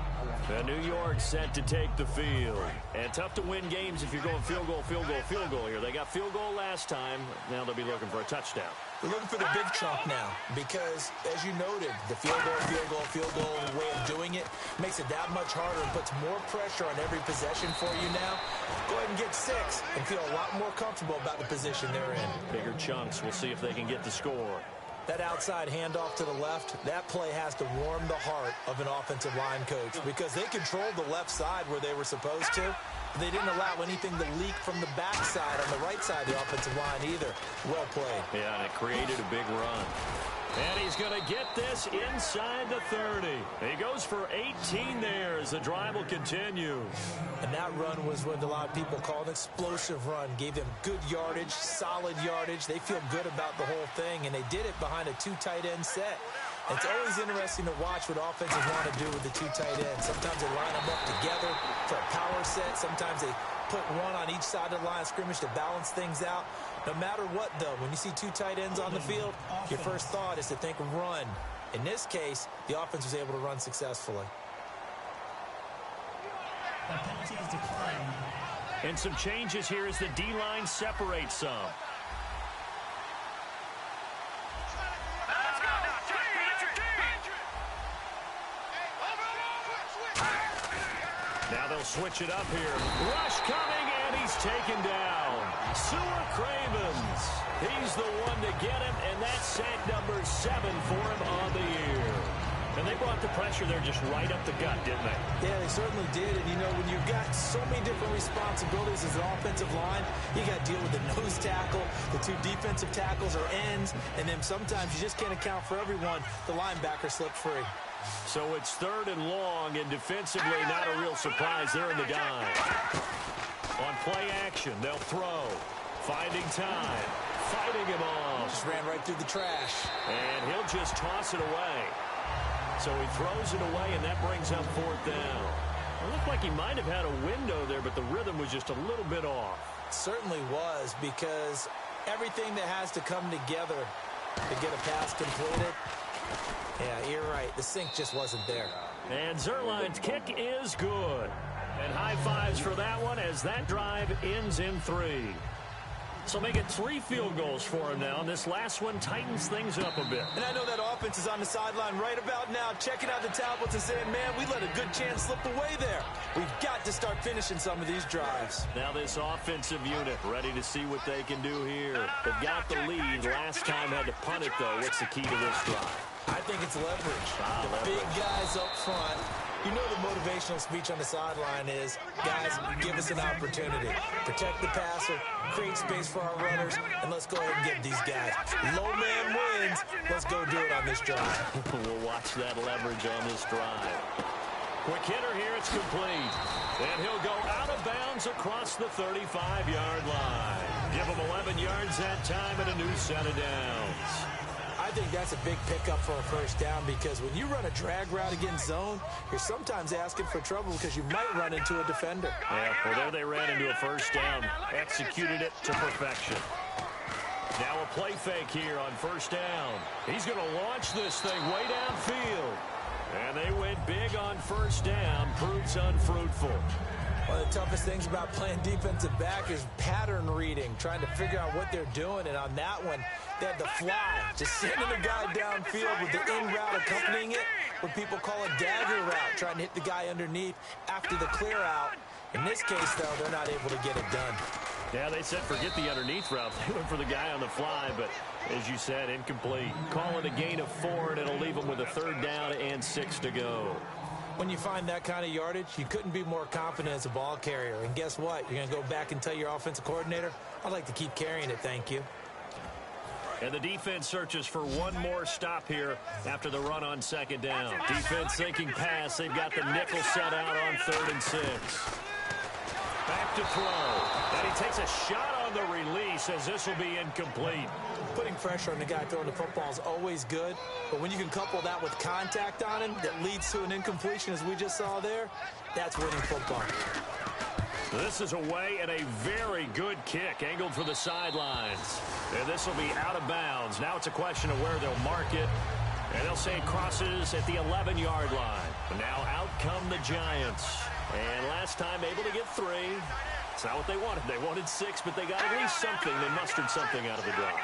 And New York set to take the field. And tough to win games if you're going field goal, field goal, field goal here. They got field goal last time. Now they'll be looking for a touchdown. They're looking for the big chunk now because, as you noted, the field goal way of doing it makes it that much harder and puts more pressure on every possession for you now. Go ahead and get 6 and feel a lot more comfortable about the position they're in. Bigger chunks. We'll see if they can get the score. That outside handoff to the left, that play has to warm the heart of an offensive line coach because they controlled the left side where they were supposed to. They didn't allow anything to leak from the backside on the right side of the offensive line either. Well played. Yeah, and it created a big run. And he's going to get this inside the 30. He goes for 18 there as the drive will continue. And that run was what a lot of people call an explosive run. Gave them good yardage, solid yardage. They feel good about the whole thing, and they did it behind a 2 tight end set. It's always interesting to watch what offenses want to do with the 2 tight ends. Sometimes they line them up together for a power set. Sometimes they put one on each side of the line of scrimmage to balance things out. No matter what, though, when you see 2 tight ends on the field, your first thought is to think run. In this case, the offense was able to run successfully. And some changes here as the D-line separates some. Now they'll switch it up here. Rush coming, and he's taken down. Sewer Cravens. He's the one to get him, and that's sack number 7 for him on the year. And they brought the pressure there just right up the gut, didn't they? Yeah, they certainly did. And, you know, when you've got so many different responsibilities as an offensive line, you got to deal with the nose tackle, the 2 defensive tackles or ends, and then sometimes you just can't account for everyone. The linebacker slipped free. So it's 3rd and long, and defensively not a real surprise. They're in the dime. On play action, they'll throw. Finding time. Fighting him off. Just ran right through the trash. And he'll just toss it away. So he throws it away, and that brings up 4th down. It looked like he might have had a window there, but the rhythm was just a little bit off. It certainly was, because everything that has to come together to get a pass completed, yeah, you're right. The sync just wasn't there. And Zuerlein's kick is good. And high fives for that one as that drive ends in 3. So make it 3 field goals for him now, and this last one tightens things up a bit. And I know that offense is on the sideline right about now, checking out the tablets and saying, man, we let a good chance slip away there. We've got to start finishing some of these drives. Now this offensive unit ready to see what they can do here. They've got the lead. Last time had to punt it, though. What's the key to this drive? I think it's leverage. The big guys up front. You know the motivational speech on the sideline is, guys, give us an opportunity. Protect the passer, create space for our runners, and let's go ahead and get these guys. Low man wins. Let's go do it on this drive. We'll watch that leverage on this drive. Quick hitter here, it's complete. And he'll go out of bounds across the 35-yard line. Give him 11 yards that time and a new set of downs. I think that's a big pickup for a first down, because when you run a drag route against zone, you're sometimes asking for trouble because you might run into a defender. Yeah, well, there they ran into a first down. Executed it to perfection. Now a play fake here on first down. He's going to launch this thing way downfield. And they went big on first down. Proves unfruitful. One of the toughest things about playing defensive back is pattern reading, trying to figure out what they're doing. And on that one, they had the fly, just sending the guy downfield with the in route accompanying it, what people call a dagger route, trying to hit the guy underneath after the clear out. In this case, though, they're not able to get it done. Yeah, they said forget the underneath route. They went for the guy on the fly, but as you said, incomplete. Call it a gain of 4, and it'll leave them with a 3rd down and 6 to go. When you find that kind of yardage, you couldn't be more confident as a ball carrier. And guess what? You're going to go back and tell your offensive coordinator, I'd like to keep carrying it, thank you. And the defense searches for one more stop here after the run on 2nd down. Defense thinking pass. They've got the nickel set out on 3rd and 6. Back to throw. And he takes a shot on the release as this will be incomplete. Putting pressure on the guy throwing the football is always good, but when you can couple that with contact on him that leads to an incompletion, as we just saw there, that's winning football. This is away and a very good kick, angled for the sidelines. And this will be out of bounds. Now it's a question of where they'll mark it, and they'll say it crosses at the 11-yard line. But now out come the Giants. And last time able to get 3. It's not what they wanted. They wanted 6, but they got at least something. They mustered something out of the drive.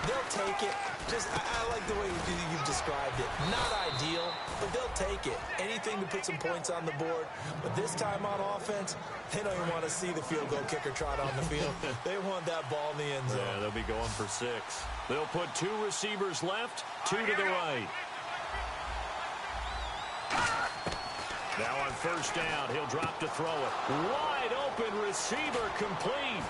They'll take it. I like the way you've described it. Not ideal, but they'll take it. Anything to put some points on the board. But this time on offense, they don't even want to see the field goal kicker trot on the field. They want that ball in the end zone. Yeah, they'll be going for 6. They'll put 2 receivers left, 2 to the right. Now on 1st down, he'll drop to throw it. Wide open receiver complete.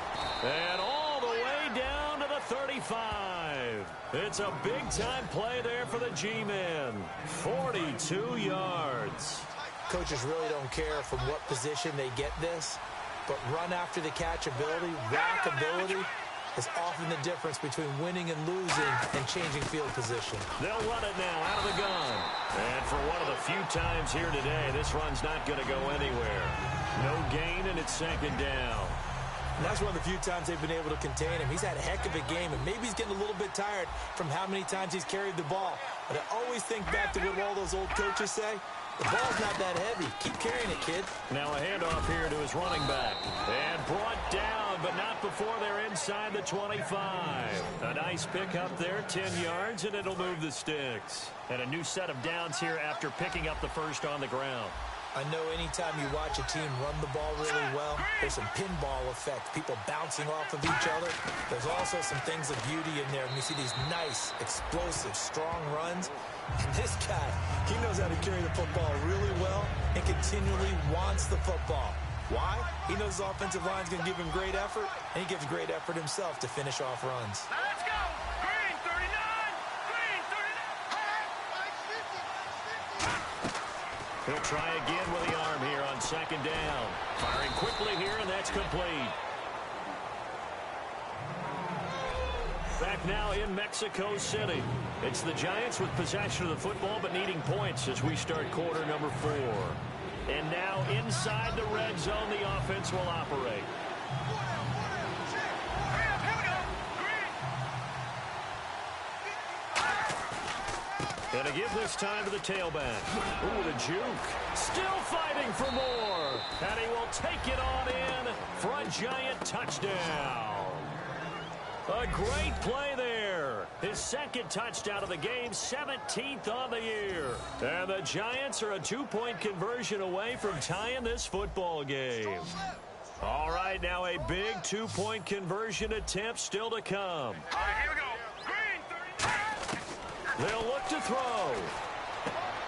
And all the way down to the 35. It's a big-time play there for the G-men. 42 yards. Coaches really don't care from what position they get this, but run after the catch ability, rack ability, is often the difference between winning and losing and changing field position. They'll run it now out of the gun. And for one of the few times here today, this run's not going to go anywhere. No gain, and it's 2nd down. And that's one of the few times they've been able to contain him. He's had a heck of a game, and maybe he's getting a little bit tired from how many times he's carried the ball. But I always think back to what all those old coaches say. The ball's not that heavy. Keep carrying it, kid. Now a handoff here to his running back. And brought down, but not before they're inside the 25. A nice pickup there, 10 yards, and it'll move the sticks. And a new set of downs here after picking up the 1st on the ground. I know anytime you watch a team run the ball really well, there's some pinball effect, people bouncing off of each other. There's also some things of beauty in there. And you see these nice, explosive, strong runs. And this guy, he knows how to carry the football really well and continually wants the football. Why? He knows his offensive line's going to give him great effort, and he gives great effort himself to finish off runs. Now let's go. Green 39. Green 39. He'll try again with the arm here on 2nd down. Firing quickly here, and that's complete. Back now in Mexico City. It's the Giants with possession of the football, but needing points as we start quarter number 4. And now inside the red zone, the offense will operate. And to give this time to the tailback. Ooh, the juke. Still fighting for more. And he will take it on in for a Giant touchdown. A great play there. His 2nd touchdown of the game, 17th on the year. And the Giants are a 2-point conversion away from tying this football game. All right, now a big 2-point conversion attempt still to come. All right, here we go. Green 30. They'll look to throw.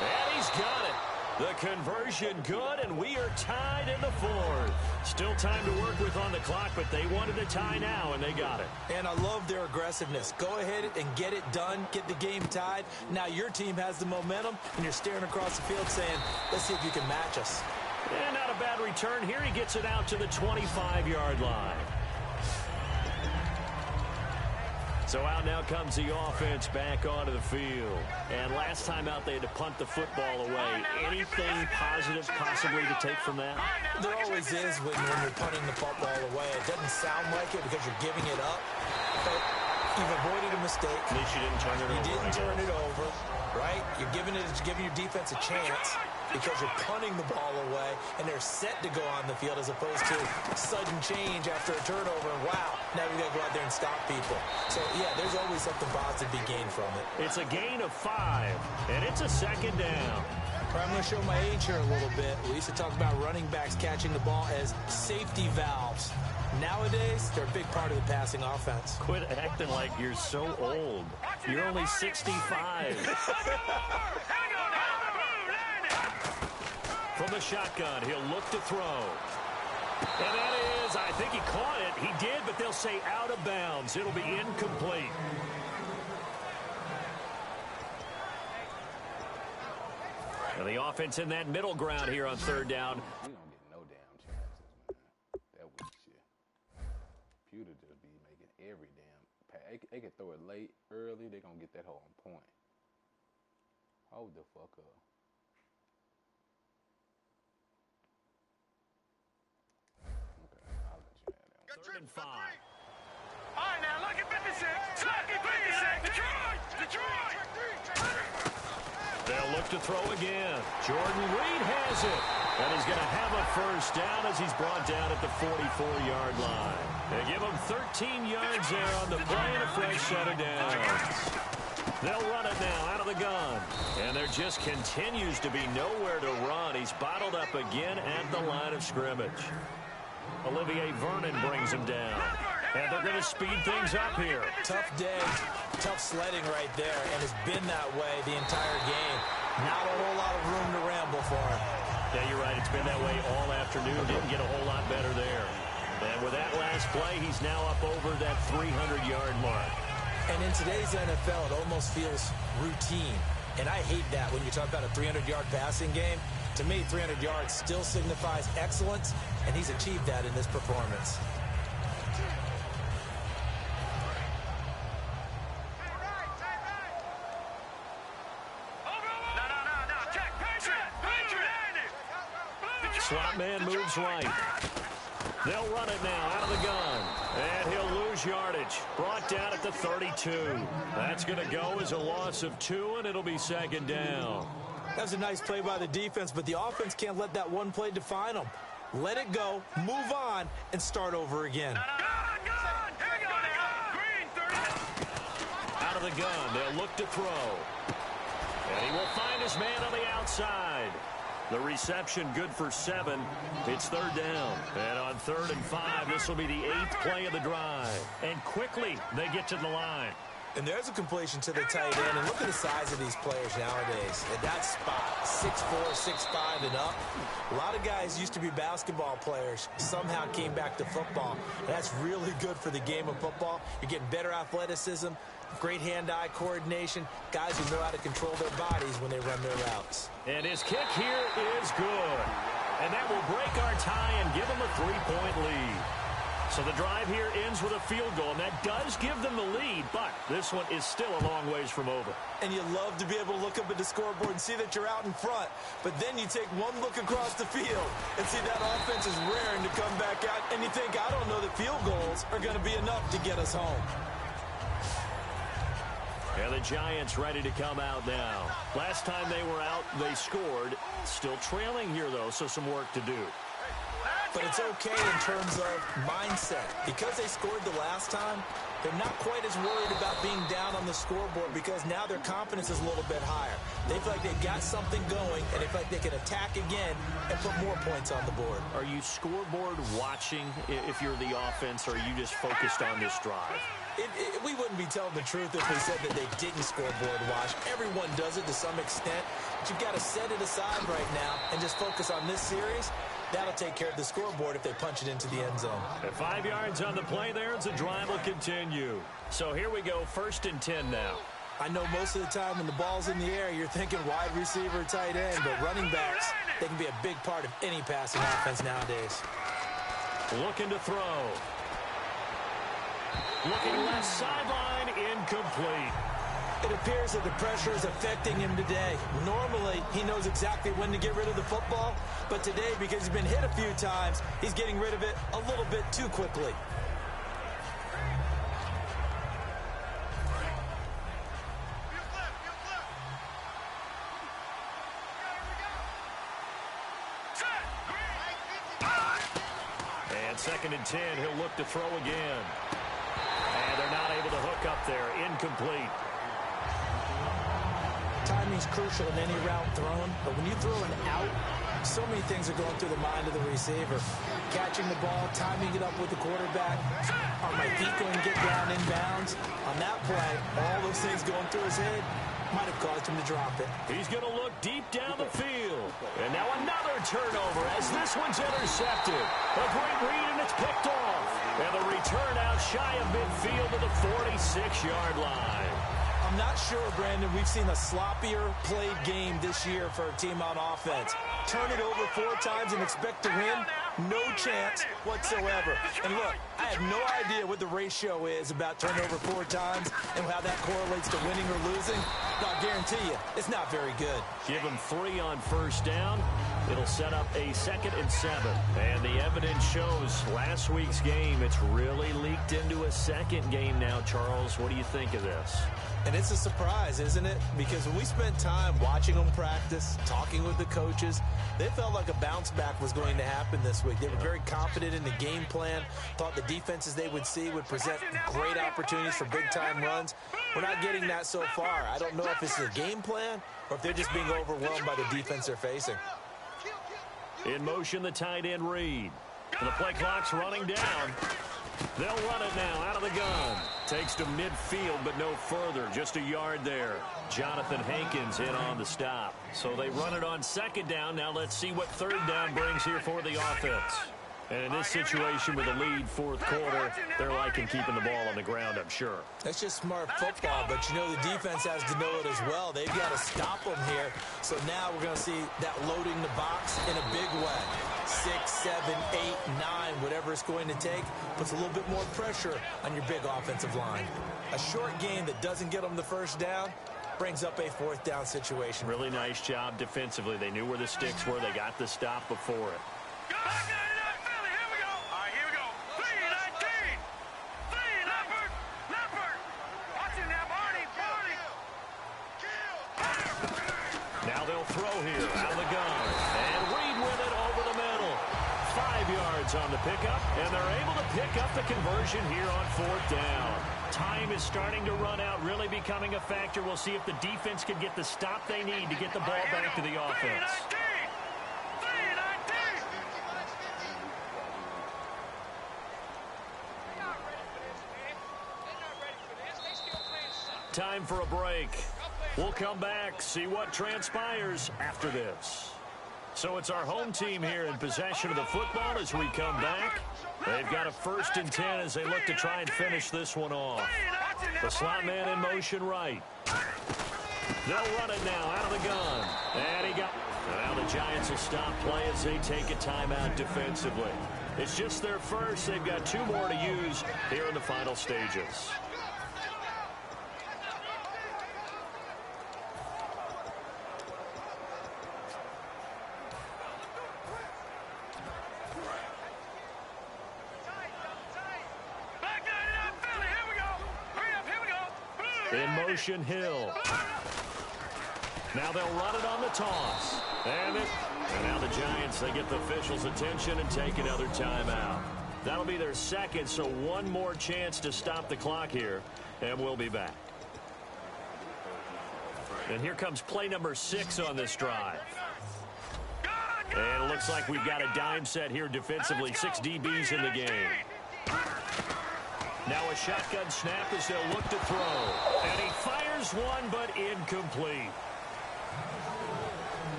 And he's got it. The conversion good, and we are tied in the 4th. Still time to work with on the clock, but they wanted to tie now, and they got it. And I love their aggressiveness. Go ahead and get it done, get the game tied. Now your team has the momentum, and you're staring across the field saying, let's see if you can match us. And not a bad return here. He gets it out to the 25-yard line. So out now comes the offense back onto the field. And last time out, they had to punt the football away. Anything positive possibly to take from that? There always is when you're punting the football away. It doesn't sound like it because you're giving it up, but you've avoided a mistake. At least you didn't turn it over. You didn't turn it over, right? You're giving your defense a chance. because you're punting the ball away, and they're set to go on the field as opposed to sudden change after a turnover. And wow, now we got to go out there and stop people. So, yeah, there's always something positive to be gained from it. It's a gain of 5, and it's a second down. I'm going to show my age here a little bit. We used to talk about running backs catching the ball as safety valves. Nowadays, they're a big part of the passing offense. Quit acting like you're so old. You're only 65. From the shotgun, he'll look to throw. And that is, I think he caught it. He did, but they'll say out of bounds. It'll be incomplete. And the offense in that middle ground here on third down. We don't get no damn chances, man. That weak shit. Pewter just be making every damn pass. They can throw it late, early. They gonna get that hole on point. Hold the fuck up. Okay, I'll let you have that one. Third and 5. All right, now, look at 56. Lucky 56. Detroit. They'll look to throw again. Jordan Reed has it. And he's going to have a first down as he's brought down at the 44-yard line. They give him 13 yards there on the play and a fresh set of downs. They'll run it now out of the gun. And there just continues to be nowhere to run. He's bottled up again at the line of scrimmage. Olivier Vernon brings him down. And they're going to speed things up here. Tough day, tough sledding right there, and it's been that way the entire game. Not a whole lot of room to ramble for him. Yeah, you're right. It's been that way all afternoon. Didn't get a whole lot better there. And with that last play, he's now up over that 300-yard mark. And in today's NFL, it almost feels routine. And I hate that when you talk about a 300-yard passing game. To me, 300 yards still signifies excellence, and he's achieved that in this performance. Slot man moves right. They'll run it now out of the gun. And he'll lose yardage. Brought down at the 32. That's going to go as a loss of 2, and it'll be second down. That was a nice play by the defense, but the offense can't let that one play define them. Let it go, move on, and start over again. Out of the gun, they'll look to throw. And he will find his man on the outside. The reception good for 7. It's third down. And on 3rd and 5, this will be the 8th play of the drive. And quickly, they get to the line. And there's a completion to the tight end. And look at the size of these players nowadays. At that spot, 6'4", 6'5", and up. A lot of guys used to be basketball players, somehow came back to football. And that's really good for the game of football. You're getting better athleticism, great hand-eye coordination, guys who know how to control their bodies when they run their routes. And his kick here is good. And that will break our tie and give them a 3-point lead. So the drive here ends with a field goal, and that does give them the lead, but this one is still a long ways from over. And you love to be able to look up at the scoreboard and see that you're out in front, but then you take one look across the field and see that offense is raring to come back out, and you think, I don't know that field goals are going to be enough to get us home. And the Giants ready to come out now. Last time they were out, they scored. Still trailing here, though, so some work to do. But it's okay in terms of mindset. Because they scored the last time, they're not quite as worried about being down on the scoreboard because now their confidence is a little bit higher. They feel like they got something going, and they feel like they can attack again and put more points on the board. Are you scoreboard watching if you're the offense, or are you just focused on this drive? We wouldn't be telling the truth if we said that they didn't scoreboard watch. Everyone does it to some extent, but you've got to set it aside right now and just focus on this series. That'll take care of the scoreboard if they punch it into the end zone. At 5 yards on the play there, as the drive will continue. So here we go, 1st and 10 now. I know most of the time when the ball's in the air, you're thinking wide receiver, tight end, but running backs, they can be a big part of any passing offense nowadays. Looking to throw. Looking left sideline, incomplete. It appears that the pressure is affecting him today. Normally, he knows exactly when to get rid of the football, but today, because he's been hit a few times, he's getting rid of it a little bit too quickly. 2nd and 10, he'll look to throw again. And they're not able to hook up there. Incomplete. Timing's crucial in any route thrown, but when you throw an out, so many things are going through the mind of the receiver. Catching the ball, timing it up with the quarterback. Are my feet going to get down inbounds? On that play, all those things going through his head might have caused him to drop it. He's going to look deep down the field. And now another turnover as this one's intercepted. A great read, and it's picked off. And the return out shy of midfield to the 46-yard line. I'm not sure, Brandon, we've seen a sloppier played game this year for a team on offense. Turn it over 4 times and expect to win? No chance whatsoever. And look, I have no idea what the ratio is about turnover 4 times and how that correlates to winning or losing. But I'll guarantee you, it's not very good. Give him 3 on first down. It'll set up a 2nd and 7. And the evidence shows last week's game, it's really leaked into a second game now, Charles. What do you think of this? And it's a surprise, isn't it? Because when we spent time watching them practice, talking with the coaches, they felt like a bounce back was going to happen this week. They were very confident in the game plan, thought the defenses they would see would present great opportunities for big-time runs. We're not getting that so far. I don't know if it's a game plan or if they're just being overwhelmed by the defense they're facing. In motion, the tight end Reed. And the play clock's running down. They'll run it now out of the gun. Takes to midfield, but no further. Just a yard there. Jonathan Hankins in on the stop. So they run it on 2nd down. Now let's see what 3rd down brings here for the offense. And in this situation with a lead 4th quarter, they're liking keeping the ball on the ground, I'm sure. That's just smart football, but you know the defense has to know it as well. They've got to stop them here. So now we're going to see that loading the box in a big way. 6, 7, 8, 9, whatever it's going to take, puts a little bit more pressure on your big offensive line. A short game that doesn't get them the first down brings up a 4th down situation. Really nice job defensively. They knew where the sticks were. They got the stop before it. Now they'll throw here out of the gun. And Reed with it over the middle. 5 yards on the pickup, and they're able to pick up the conversion here on 4th down. Time is starting to run out, really becoming a factor. We'll see if the defense can get the stop they need to get the ball back to the offense. Time for a break. We'll come back, see what transpires after this. So it's our home team here in possession of the football as we come back. They've got a 1st and 10 as they look to try and finish this one off. The slot man in motion right. They'll run it now out of the gun. And he got... Now the Giants will stop play as they take a timeout defensively. It's just their first. They've got 2 more to use here in the final stages. In motion, Hill. Now they'll run it on the toss. And now the Giants, they get the officials' attention and take another timeout. That'll be their 2nd, so 1 more chance to stop the clock here, and we'll be back. And here comes play number 6 on this drive. And it looks like we've got a dime set here defensively. 6 DBs in the game. Now a shotgun snap as they'll look to throw. And he fires one, but incomplete.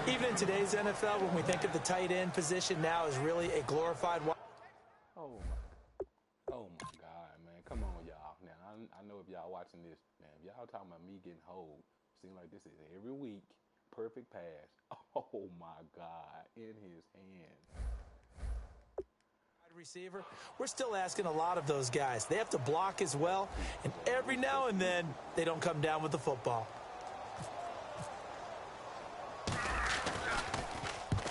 Even in today's NFL, when we think of the tight end position now as really a glorified... Oh my God, man. Come on, y'all. Now, I know if y'all watching this, man, if y'all talking about me getting hold, seems like this is every week. Perfect pass. Oh, my God. In his hands. Receiver, we're still asking a lot of those guys. They have to block as well, and every now and then they don't come down with the football.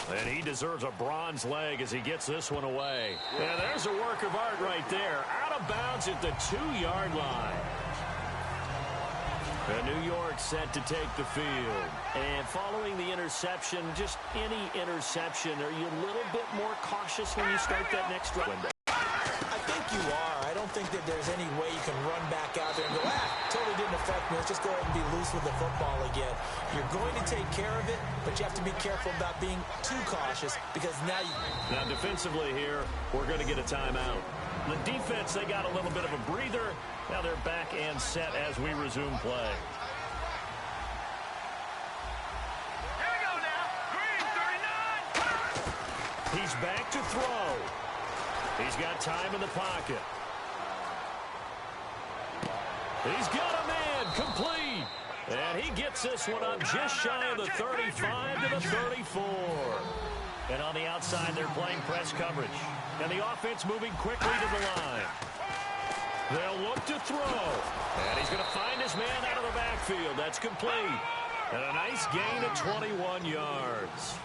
And he deserves a bronze leg as he gets this one away. And there's a work of art right there. Out of bounds at the 2-yard line. And New York set to take the field. And following the interception, just any interception, are you a little bit more cautious when you start that next window? think that there's any way you can run back out there and go, totally didn't affect me. Let's just go ahead and be loose with the football again. You're going to take care of it, but you have to be careful about being too cautious because now defensively here, we're going to get a timeout. The defense, they got a little bit of a breather. Now they're back and set as we resume play. Here we go now. Green, 39. He's back to throw. He's got time in the pocket. He's got a man complete. And he gets this one up just shy of the 35 to the 34. And on the outside, they're playing press coverage. And the offense moving quickly to the line. They'll look to throw. And he's going to find his man out of the backfield. That's complete. And a nice gain of 21 yards.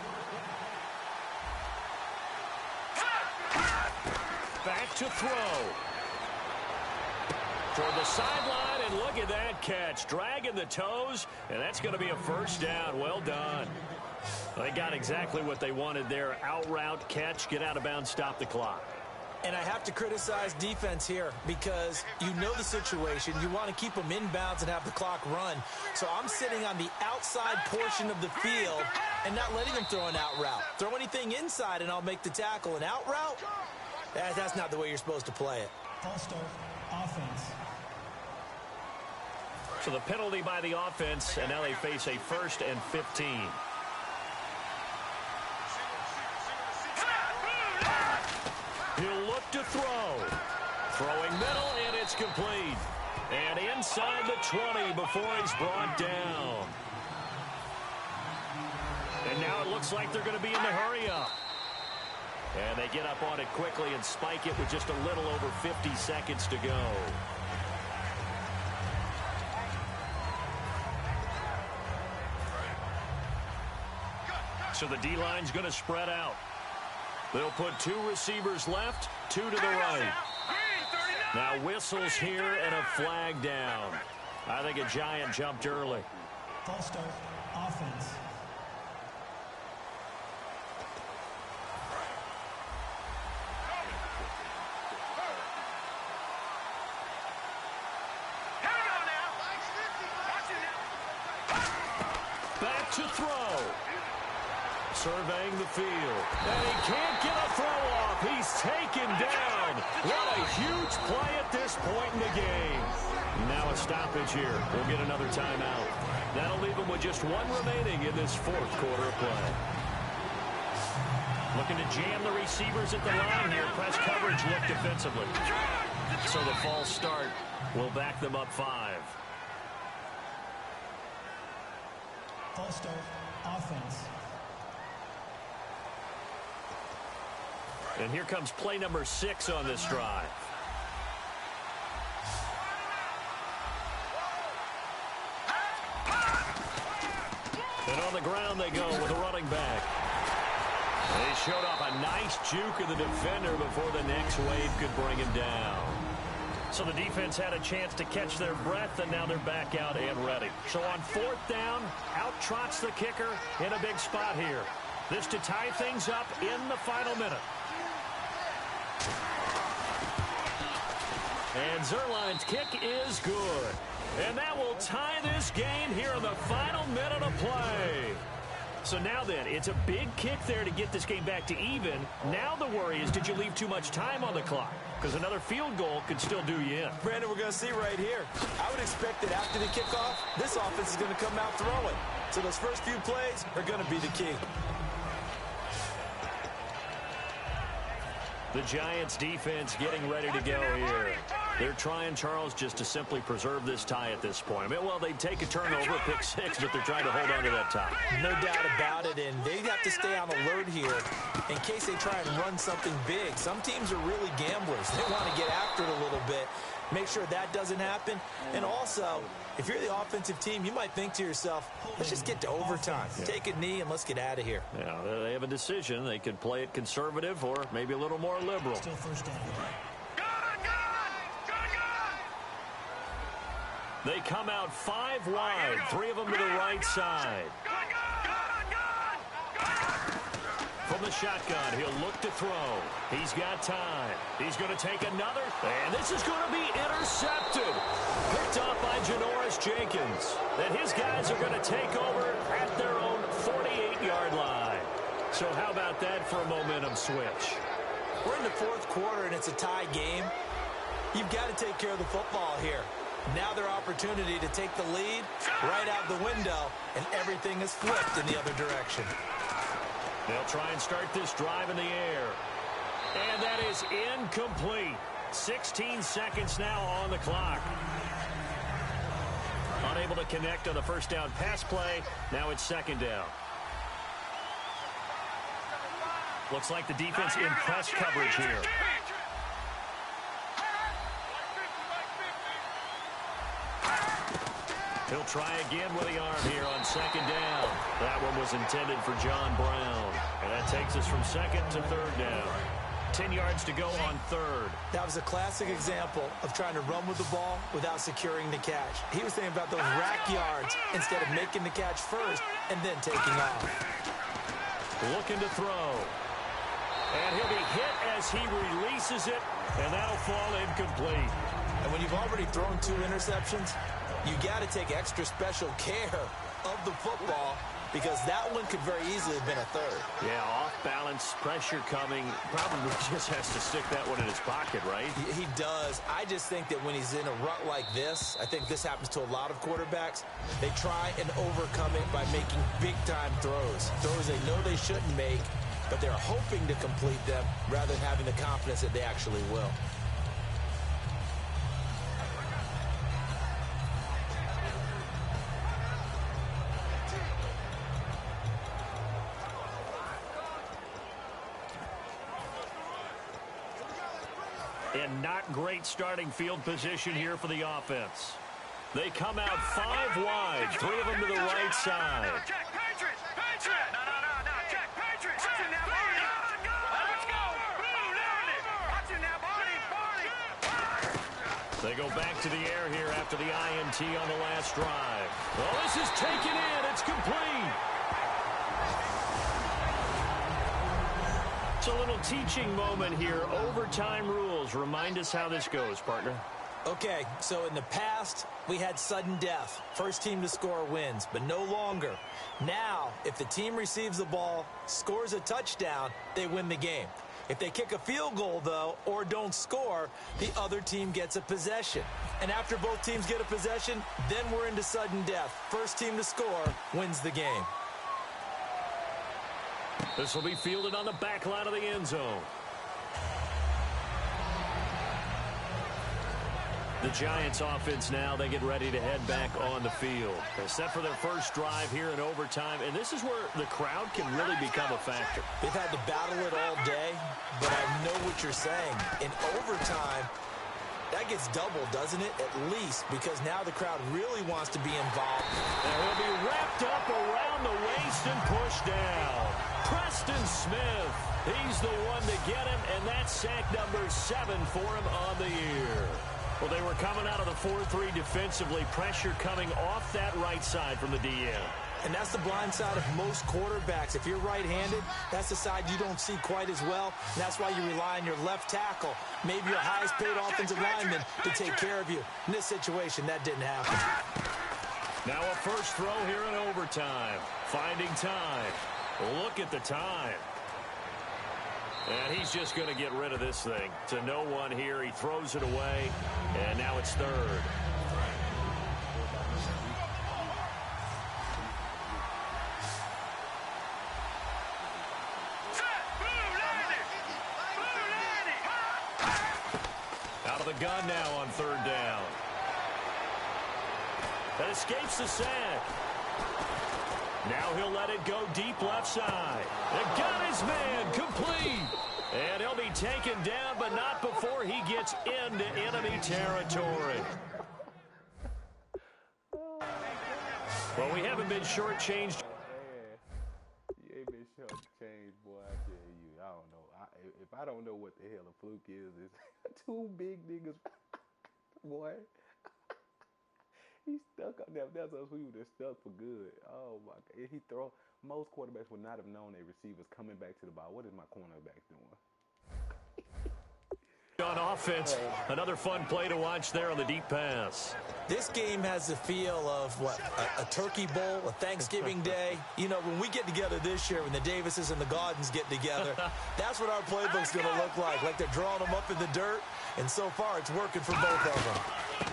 Back to throw. Toward the sideline, and look at that catch. Dragging the toes, and that's going to be a first down. Well done. They got exactly what they wanted there. Out route, catch, get out of bounds, stop the clock. And I have to criticize defense here because you know the situation. You want to keep them inbounds and have the clock run. So I'm sitting on the outside portion of the field and not letting them throw an out route. Throw anything inside and I'll make the tackle. An out route? That's not the way you're supposed to play it. False start, offense. So the penalty by the offense, and now they face a 1st and 15. He'll look to throw. Throwing middle, and it's complete. And inside the 20 before he's brought down. And now it looks like they're going to be in the hurry-up. And they get up on it quickly and spike it with just a little over 50 seconds to go. So the D-line's going to spread out. They'll put 2 receivers left, 2 to the right. Now whistles here and a flag down. I think a Giant jumped early. False start, offense. Back to throw. Surveying the field. And he can't get a throw off. He's taken down. What a huge play at this point in the game. Now a stoppage here. We'll get another timeout. That'll leave him with just 1 remaining in this 4th quarter of play. Looking to jam the receivers at the line here. Press coverage look defensively. So the false start will back them up 5. False start, offense. And here comes play number 6 on this drive. And on the ground they go with a running back. They showed off a nice juke of the defender before the next wave could bring him down. So the defense had a chance to catch their breath, and now they're back out and ready. So on 4th down, out trots the kicker in a big spot here. This to tie things up in the final minute. And Zuerlein's kick is good. And that will tie this game here in the final minute of play. So now then, it's a big kick there to get this game back to even. Now the worry is, did you leave too much time on the clock? Because another field goal could still do you in. Brandon, we're going to see right here. I would expect that after the kickoff, this offense is going to come out throwing. So those first few plays are going to be the key. The Giants defense getting ready to go here. They're trying, Charles, just to simply preserve this tie at this point. I mean, well, they take a turnover, pick 6, but they're trying to hold on to that tie. No doubt about it, and they have to stay on alert here in case they try and run something big. Some teams are really gamblers. They want to get after it a little bit, make sure that doesn't happen. And also, if you're the offensive team, you might think to yourself, let's just get to overtime. Yeah. Take a knee and let's get out of here. Yeah, they have a decision. They could play it conservative or maybe a little more liberal. Still first down. They come out 5 wide, 3 of them to the right side. For From the shotgun, he'll look to throw. He's got time. He's going to take another, and this is going to be intercepted. Picked off by Janoris Jenkins. And his guys are going to take over at their own 48-yard line. So how about that for a momentum switch? We're in the fourth quarter, and it's a tie game. You've got to take care of the football here. Now their opportunity to take the lead right out the window, and everything is flipped in the other direction. They'll try and start this drive in the air. And that is incomplete. 16 seconds now on the clock. Unable to connect on the first down pass play. Now it's second down. Looks like the defense in press coverage here. He'll try again with the arm here on second down. That one was intended for John Brown. And that takes us from second to third down. 10 yards to go on third. That was a classic example of trying to run with the ball without securing the catch. He was thinking about those rack yards instead of making the catch first and then taking off. Looking to throw. And he'll be hit as he releases it, and that'll fall incomplete. And when you've already thrown 2 interceptions, you got to take extra special care of the football because that one could very easily have been a third. Yeah, off-balance, pressure coming. Probably just has to stick that one in his pocket, right? He does. I just think that when he's in a rut like this, I think this happens to a lot of quarterbacks, they try and overcome it by making big-time throws. Throws they know they shouldn't make, but they're hoping to complete them rather than having the confidence that they actually will. And not great starting field position here for the offense. They come out 5 wide, 3 of them to the right side. Check, Patriots! Patriots! No, check, Patriots! Watching now, Barney! Let's go! Blue, Barney! Watching now, Barney! They go back to the air here after the INT on the last drive. Oh, this is taken in. It's complete. It's a little teaching moment here. Overtime rules. Remind us how this goes, partner. Okay, so in the past, we had sudden death. First team to score wins, but no longer. Now, if the team receives the ball, scores a touchdown, they win the game. If they kick a field goal, though, or don't score, the other team gets a possession. And after both teams get a possession, then we're into sudden death. First team to score wins the game. This will be fielded on the back line of the end zone. The Giants offense now, they get ready to head back on the field. They're set for their first drive here in overtime, and this is where the crowd can really become a factor. They've had to battle it all day, but I know what you're saying. In overtime, that gets doubled, doesn't it? At least, because now the crowd really wants to be involved. And he'll be wrapped up around the waist and pushed down. Preston Smith, he's the one to get him, and that's sack number 7 for him on the year. Well, they were coming out of the 4-3 defensively. Pressure coming off that right side from the DN. And that's the blind side of most quarterbacks. If you're right-handed, that's the side you don't see quite as well. And that's why you rely on your left tackle, maybe your highest-paid offensive lineman, to take care of you. In this situation, that didn't happen. Now a first throw here in overtime. Finding time. Look at the time. And he's just going to get rid of this thing. To no one here. He throws it away. And now it's third. Out of the gun now on third down. That escapes the sack. Now he'll let it go deep left side. They got his man complete. And he'll be taken down, but not before he gets into enemy territory. Well, we haven't been shortchanged. You ain't been shortchanged, boy. I tell you, I don't know. If I don't know what the hell a fluke is 2 big niggas, boy. He stuck up there. That's us who was stuck for good. Oh my God. He throw. Most quarterbacks would not have known their receivers coming back to the ball. What is my cornerback doing? On offense, another fun play to watch there on the deep pass. This game has the feel of what, a turkey bowl, a Thanksgiving day. You know, when we get together this year, when the Davises and the Gardens get together, that's what our playbook's going to look like they're drawing them up in the dirt. And so far, it's working for both of them.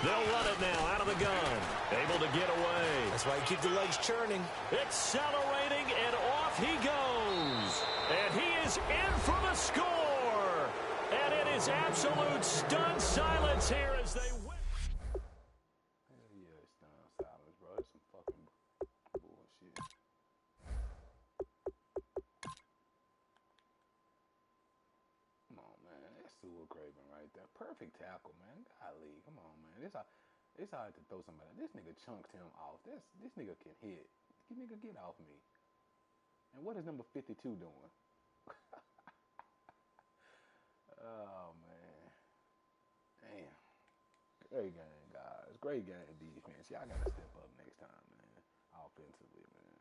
They'll run it now out of the gun. Able to get away. That's why you keep the legs churning. Accelerating, and off he goes. And he is in for the score. And it is absolute stunned silence here as they win. Hell yeah, it's stunned silence, bro. It's some fucking bullshit. Come on, man. That's Sewell Craven right there. Perfect tackle, man. Golly, come on, man. It's hard to throw somebody. This nigga chunked him off. This nigga can hit. This nigga get off me. And what is number 52 doing? Oh, man. Damn. Great game, guys. Great game defense. Y'all got to step up next time, man. Offensively, man.